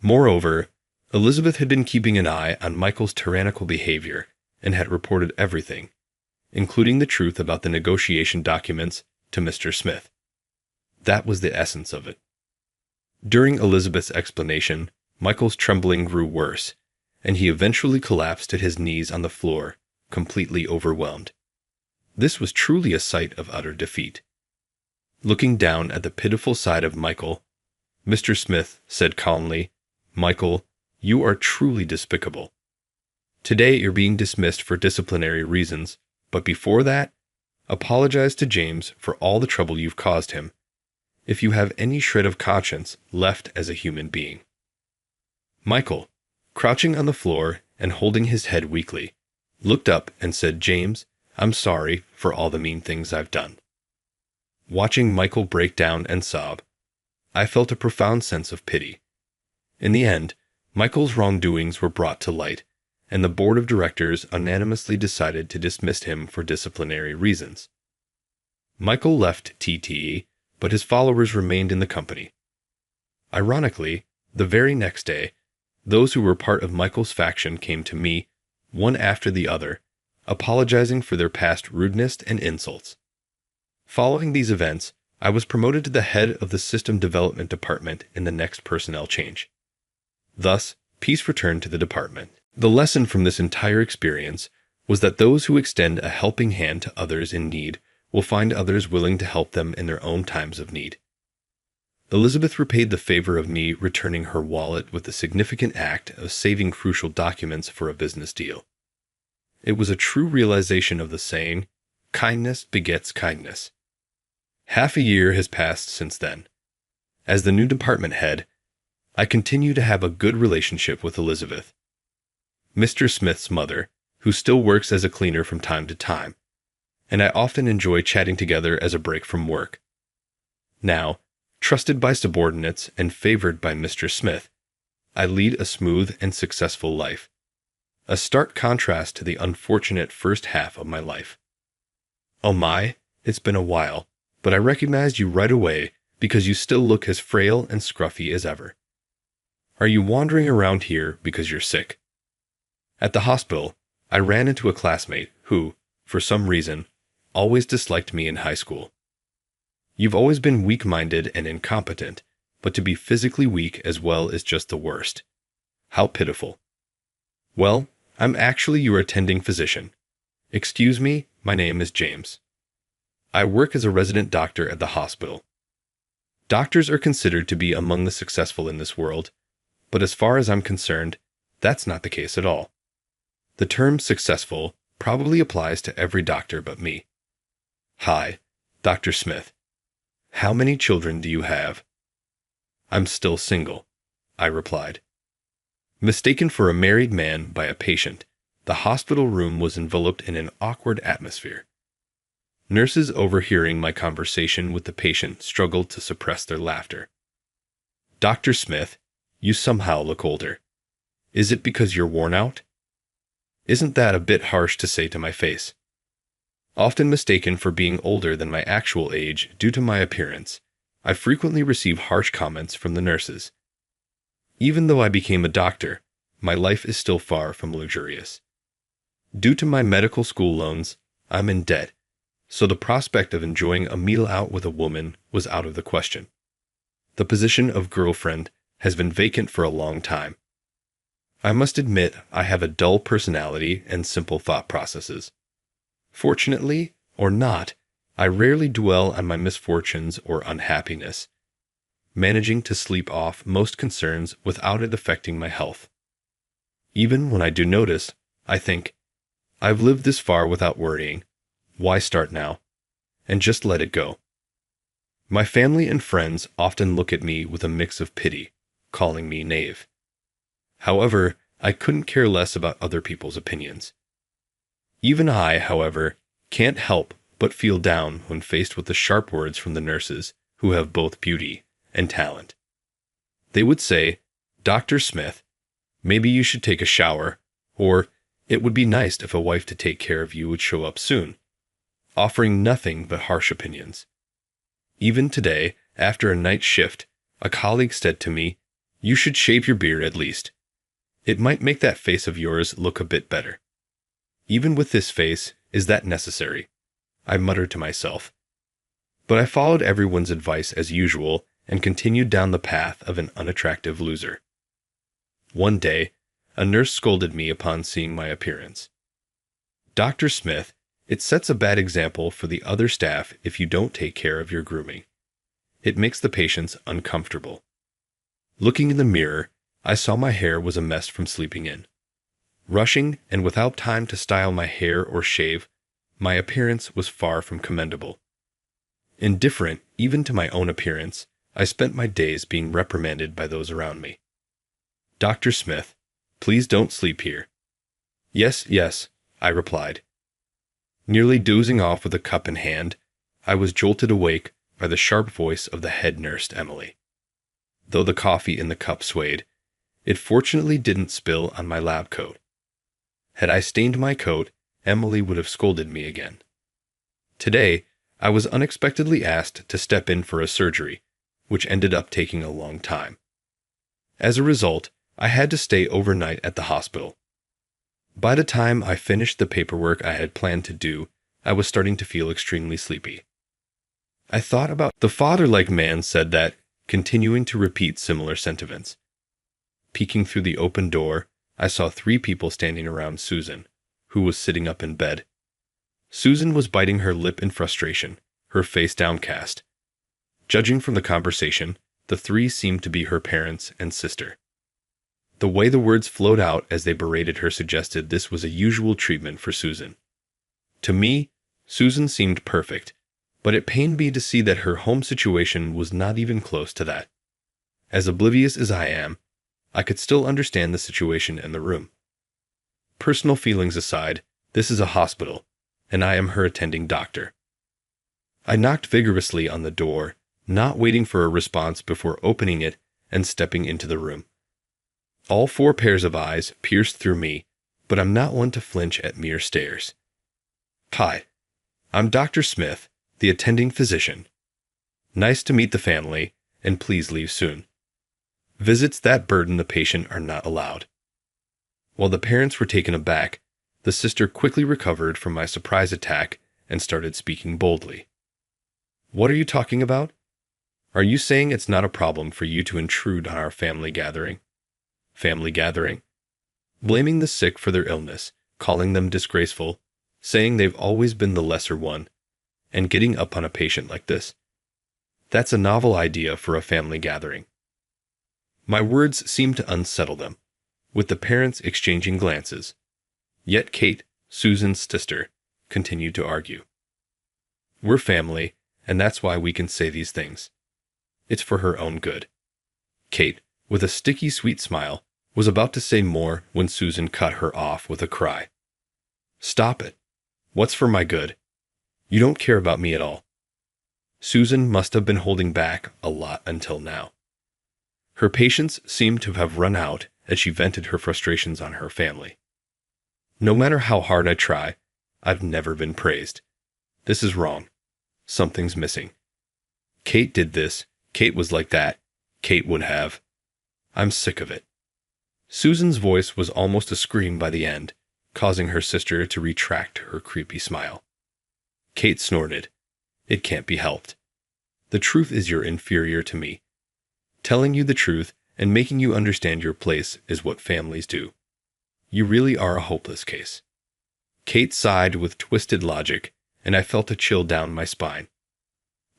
Moreover, Elizabeth had been keeping an eye on Michael's tyrannical behavior and had reported everything, including the truth about the negotiation documents, to Mr. Smith. That was the essence of it. During Elizabeth's explanation, Michael's trembling grew worse, and he eventually collapsed at his knees on the floor, completely overwhelmed. This was truly a sight of utter defeat. Looking down at the pitiful side of Michael, Mr. Smith said calmly, "Michael, you are truly despicable. Today you're being dismissed for disciplinary reasons, but before that, apologize to James for all the trouble you've caused him, if you have any shred of conscience left as a human being." Michael, crouching on the floor and holding his head weakly, looked up and said, "James, I'm sorry for all the mean things I've done." Watching Michael break down and sob, I felt a profound sense of pity. In the end, Michael's wrongdoings were brought to light, and the board of directors unanimously decided to dismiss him for disciplinary reasons. Michael left TTE, but his followers remained in the company. Ironically, the very next day, those who were part of Michael's faction came to me, one after the other, apologizing for their past rudeness and insults. Following these events, I was promoted to the head of the System Development Department in the next personnel change. Thus, peace returned to the department. The lesson from this entire experience was that those who extend a helping hand to others in need will find others willing to help them in their own times of need. Elizabeth repaid the favor of me returning her wallet with the significant act of saving crucial documents for a business deal. It was a true realization of the saying, "Kindness begets kindness." Half a year has passed since then. As the new department head, I continue to have a good relationship with Elizabeth, Mr. Smith's mother, who still works as a cleaner from time to time, and I often enjoy chatting together as a break from work. Now, trusted by subordinates and favored by Mr. Smith, I lead a smooth and successful life, a stark contrast to the unfortunate first half of my life. Oh my, it's been a while, but I recognized you right away because you still look as frail and scruffy as ever. Are you wandering around here because you're sick? At the hospital, I ran into a classmate who, for some reason, always disliked me in high school. You've always been weak-minded and incompetent, but to be physically weak as well is just the worst. How pitiful. Well, I'm actually your attending physician. Excuse me, my name is James. I work as a resident doctor at the hospital. Doctors are considered to be among the successful in this world, but as far as I'm concerned, that's not the case at all. The term successful probably applies to every doctor but me. Hi, Dr. Smith. How many children do you have? I'm still single, I replied. Mistaken for a married man by a patient, the hospital room was enveloped in an awkward atmosphere. Nurses overhearing my conversation with the patient struggled to suppress their laughter. Dr. Smith, you somehow look older. Is it because you're worn out? Isn't that a bit harsh to say to my face? Often mistaken for being older than my actual age due to my appearance, I frequently receive harsh comments from the nurses. Even though I became a doctor, my life is still far from luxurious. Due to my medical school loans, I'm in debt, so the prospect of enjoying a meal out with a woman was out of the question. The position of girlfriend has been vacant for a long time. I must admit I have a dull personality and simple thought processes. Fortunately, or not, I rarely dwell on my misfortunes or unhappiness, managing to sleep off most concerns without it affecting my health. Even when I do notice, I think, I've lived this far without worrying. Why start now? And just let it go. My family and friends often look at me with a mix of pity, calling me knave. However, I couldn't care less about other people's opinions. Even I, however, Can't help but feel down when faced with the sharp words from the nurses who have both beauty and talent. They would say, "Dr. Smith, maybe you should take a shower," or "It would be nice if a wife to take care of you would show up soon," offering nothing but harsh opinions. Even today, after a night shift, a colleague said to me, "You should shave your beard at least. It might make that face of yours look a bit better." Even with this face, is that necessary? I muttered to myself. But I followed everyone's advice as usual and continued down the path of an unattractive loser. One day, a nurse scolded me upon seeing my appearance. "Dr. Smith, it sets a bad example for the other staff if you don't take care of your grooming. It makes the patients uncomfortable." Looking in the mirror, I saw my hair was a mess from sleeping in. Rushing and without time to style my hair or shave, my appearance was far from commendable. Indifferent even to my own appearance, I spent my days being reprimanded by those around me. "Dr. Smith, please don't sleep here." "Yes, yes," I replied. Nearly dozing off with a cup in hand, I was jolted awake by the sharp voice of the head nurse, Emily. Though the coffee in the cup swayed, it fortunately didn't spill on my lab coat. Had I stained my coat, Emily would have scolded me again. Today, I was unexpectedly asked to step in for a surgery, which ended up taking a long time. As a result, I had to stay overnight at the hospital. By the time I finished the paperwork I had planned to do, I was starting to feel extremely sleepy. I thought about the father-like man said that, continuing to repeat similar sentiments. Peeking through the open door, I saw 3 people standing around Susan, who was sitting up in bed. Susan was biting her lip in frustration, her face downcast. Judging from the conversation, the 3 seemed to be her parents and sister. The way the words flowed out as they berated her suggested this was a usual treatment for Susan. To me, Susan seemed perfect, but it pained me to see that her home situation was not even close to that. As oblivious as I am, I could still understand the situation in the room. Personal feelings aside, this is a hospital, and I am her attending doctor. I knocked vigorously on the door, not waiting for a response before opening it and stepping into the room. All 4 pairs of eyes pierced through me, but I'm not one to flinch at mere stares. "Hi, I'm Dr. Smith, the attending physician. Nice to meet the family, and please leave soon. Visits that burden the patient are not allowed." While the parents were taken aback, the sister quickly recovered from my surprise attack and started speaking boldly. "What are you talking about? Are you saying it's not a problem for you to intrude on our family gathering?" Family gathering? Blaming the sick for their illness, calling them disgraceful, saying they've always been the lesser one, and getting up on a patient like this. That's a novel idea for a family gathering. My words seemed to unsettle them, with the parents exchanging glances. Yet Kate, Susan's sister, continued to argue. "We're family, and that's why we can say these things. It's for her own good." Kate, with a sticky sweet smile, was about to say more when Susan cut her off with a cry. "Stop it. What's for my good? You don't care about me at all." Susan must have been holding back a lot until now. Her patience seemed to have run out as she vented her frustrations on her family. "No matter how hard I try, I've never been praised. This is wrong. Something's missing. Kate did this. Kate was like that. Kate would have. I'm sick of it." Susan's voice was almost a scream by the end, causing her sister to retract her creepy smile. Kate snorted. "It can't be helped. The truth is you're inferior to me. Telling you the truth and making you understand your place is what families do. You really are a hopeless case." Kate sighed with twisted logic, and I felt a chill down my spine.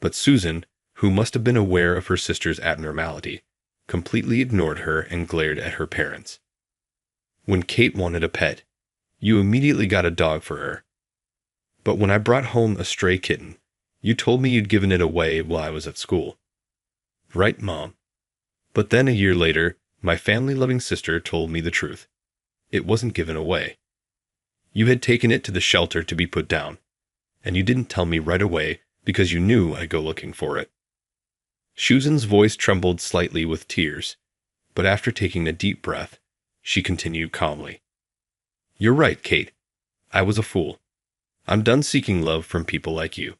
But Susan, who must have been aware of her sister's abnormality, completely ignored her and glared at her parents. "When Kate wanted a pet, you immediately got a dog for her. But when I brought home a stray kitten, you told me you'd given it away while I was at school." "Right, Mom. But then a year later, my family-loving sister told me the truth. It wasn't given away. You had taken it to the shelter to be put down. and you didn't tell me right away because you knew I'd go looking for it." Susan's voice trembled slightly with tears, but after taking a deep breath, she continued calmly. "You're right, Kate. I was a fool. I'm done seeking love from people like you.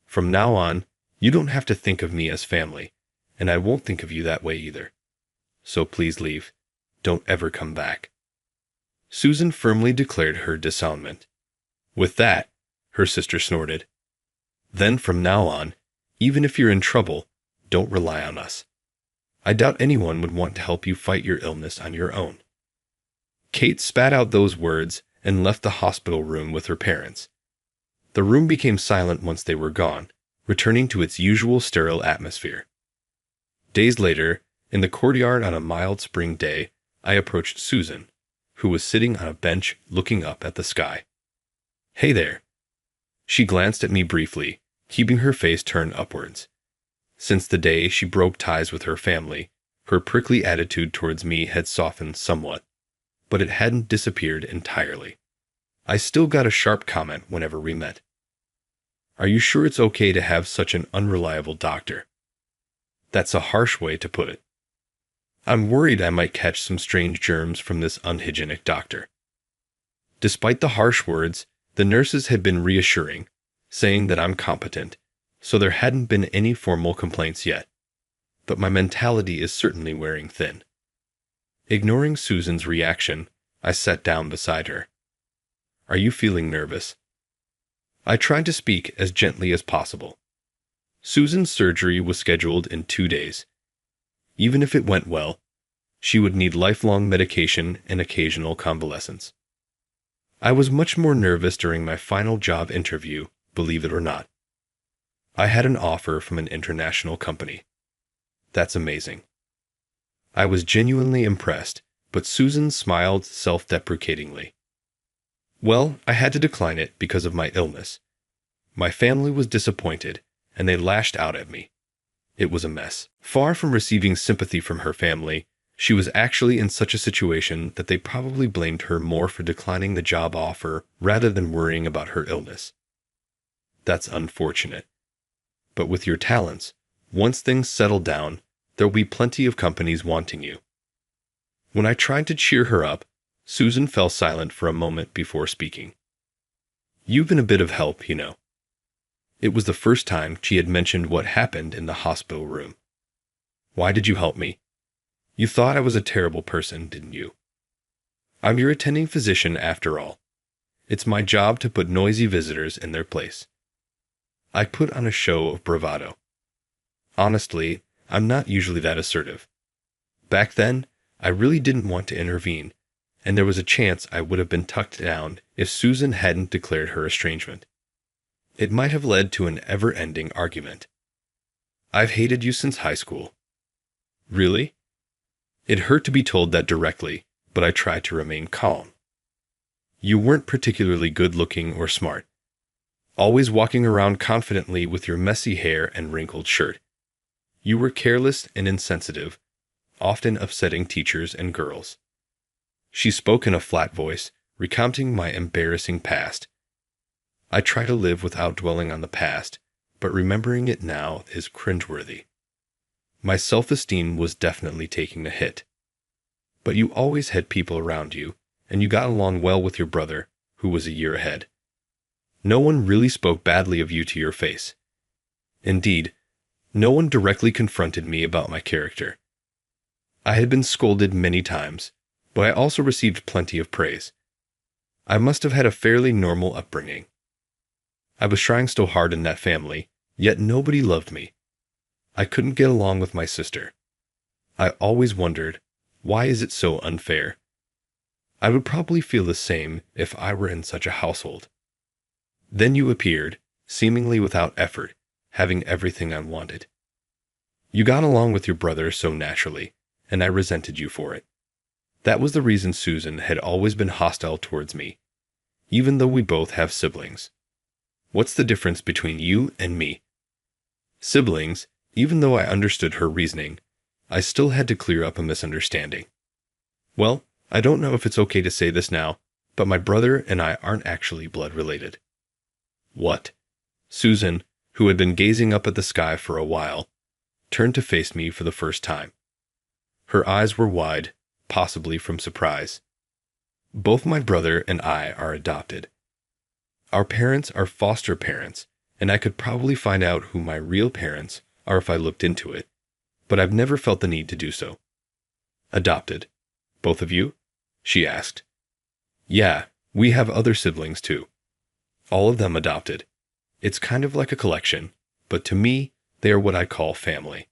From now on, you don't have to think of me as family, and I won't think of you that way either. So please leave. Don't ever come back." Susan firmly declared her disownment. With that, her sister snorted. "Then from now on, even if you're in trouble, don't rely on us. I doubt anyone would want to help you fight your illness on your own." Kate spat out those words and left the hospital room with her parents. The room became silent once they were gone, returning to its usual sterile atmosphere. Days later, in the courtyard on a mild spring day, I approached Susan, who was sitting on a bench looking up at the sky. "Hey there." She glanced at me briefly, keeping her face turned upwards. Since the day she broke ties with her family, her prickly attitude towards me had softened somewhat, but it hadn't disappeared entirely. I still got a sharp comment whenever we met. "Are you sure it's okay to have such an unreliable doctor?" That's a harsh way to put it. I'm worried I might catch some strange germs from this unhygienic doctor. Despite the harsh words, the nurses had been reassuring, saying that I'm competent, so there hadn't been any formal complaints yet. But my mentality is certainly wearing thin. Ignoring Susan's reaction, I sat down beside her. "Are you feeling nervous?" I tried to speak as gently as possible. Susan's surgery was scheduled in 2 days. Even if it went well, she would need lifelong medication and occasional convalescence. I was much more nervous during my final job interview, believe it or not. I had an offer from an international company. That's amazing. I was genuinely impressed, but Susan smiled self-deprecatingly. Well, I had to decline it because of my illness. My family was disappointed, and they lashed out at me. It was a mess. Far from receiving sympathy from her family, she was actually in such a situation that they probably blamed her more for declining the job offer rather than worrying about her illness. That's unfortunate. But with your talents, once things settle down, there'll be plenty of companies wanting you. When I tried to cheer her up, Susan fell silent for a moment before speaking. "You've been a bit of help, you know." It was the first time she had mentioned what happened in the hospital room. "Why did you help me? You thought I was a terrible person, didn't you?" "I'm your attending physician after all. It's my job to put noisy visitors in their place." I put on a show of bravado. Honestly, I'm not usually that assertive. Back then, I really didn't want to intervene, and there was a chance I would have been tucked down if Susan hadn't declared her estrangement. It might have led to an ever-ending argument. "I've hated you since high school." "Really?" It hurt to be told that directly, but I tried to remain calm. "You weren't particularly good-looking or smart. Always walking around confidently with your messy hair and wrinkled shirt. You were careless and insensitive, often upsetting teachers and girls." She spoke in a flat voice, recounting my embarrassing past. I try to live without dwelling on the past, but remembering it now is cringeworthy. My self-esteem was definitely taking a hit. But you always had people around you, and you got along well with your brother, who was a year ahead. No one really spoke badly of you to your face. Indeed, no one directly confronted me about my character. I had been scolded many times, but I also received plenty of praise. I must have had a fairly normal upbringing. I was trying so hard in that family, yet nobody loved me. I couldn't get along with my sister. I always wondered, why is it so unfair? I would probably feel the same if I were in such a household. Then you appeared, seemingly without effort, having everything I wanted. You got along with your brother so naturally, and I resented you for it. That was the reason Susan had always been hostile towards me, even though we both have siblings. What's the difference between you and me? Siblings, even though I understood her reasoning, I still had to clear up a misunderstanding. Well, I don't know if it's okay to say this now, but my brother and I aren't actually blood related. What? Susan, who had been gazing up at the sky for a while, turned to face me for the first time. Her eyes were wide, possibly from surprise. Both my brother and I are adopted. Our parents are foster parents, and I could probably find out who my real parents are if I looked into it, but I've never felt the need to do so. Adopted. Both of you? She asked. Yeah, we have other siblings too. All of them adopted. It's kind of like a collection, but to me, they are what I call family.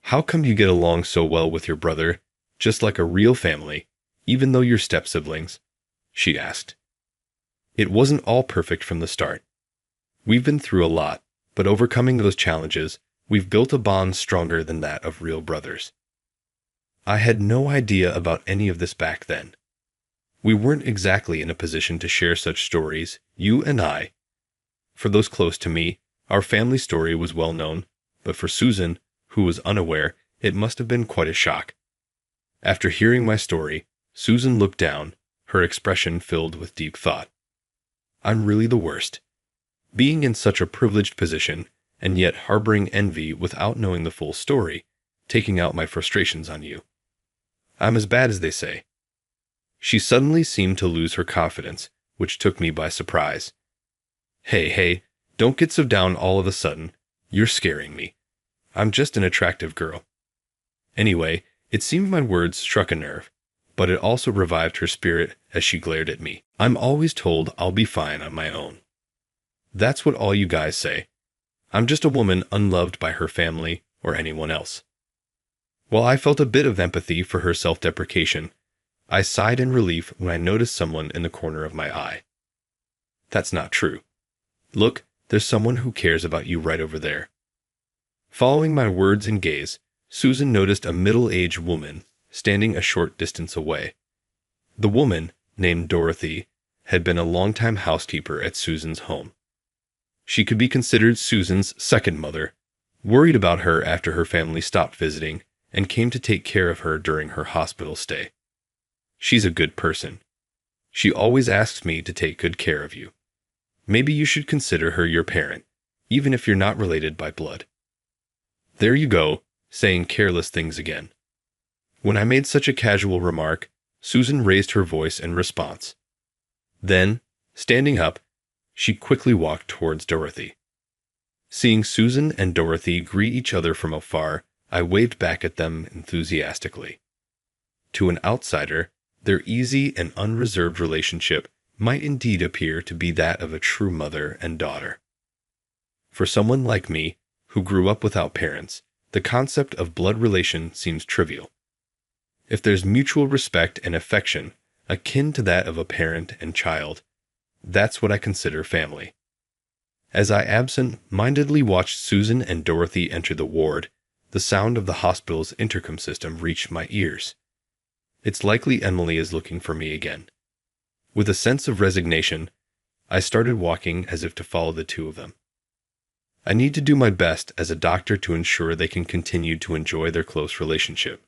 How come you get along so well with your brother, just like a real family, even though you're step-siblings? She asked. It wasn't all perfect from the start. We've been through a lot, but overcoming those challenges, we've built a bond stronger than that of real brothers. I had no idea about any of this back then. We weren't exactly in a position to share such stories, you and I. For those close to me, our family story was well known, but for Susan, who was unaware, it must have been quite a shock. After hearing my story, Susan looked down, her expression filled with deep thought. I'm really the worst. Being in such a privileged position, and yet harboring envy without knowing the full story, taking out my frustrations on you. I'm as bad as they say. She suddenly seemed to lose her confidence, which took me by surprise. Hey, don't get so down all of a sudden. You're scaring me. I'm just an attractive girl. Anyway, it seemed my words struck a nerve, but it also revived her spirit as she glared at me. I'm always told I'll be fine on my own. That's what all you guys say. I'm just a woman unloved by her family or anyone else. While I felt a bit of empathy for her self-deprecation, I sighed in relief when I noticed someone in the corner of my eye. That's not true. Look, there's someone who cares about you right over there. Following my words and gaze, Susan noticed a middle-aged woman standing a short distance away. The woman, named Dorothy, had been a longtime housekeeper at Susan's home. She could be considered Susan's second mother, worried about her after her family stopped visiting and came to take care of her during her hospital stay. She's a good person. She always asks me to take good care of you. Maybe you should consider her your parent, even if you're not related by blood. There you go, saying careless things again. When I made such a casual remark, Susan raised her voice in response. Then, standing up, she quickly walked towards Dorothy. Seeing Susan and Dorothy greet each other from afar, I waved back at them enthusiastically. To an outsider, their easy and unreserved relationship might indeed appear to be that of a true mother and daughter. For someone like me, who grew up without parents, the concept of blood relation seems trivial. If there's mutual respect and affection, akin to that of a parent and child, that's what I consider family. As I absent-mindedly watched Susan and Dorothy enter the ward, the sound of the hospital's intercom system reached my ears. It's likely Emily is looking for me again. With a sense of resignation, I started walking as if to follow the two of them. I need to do my best as a doctor to ensure they can continue to enjoy their close relationship.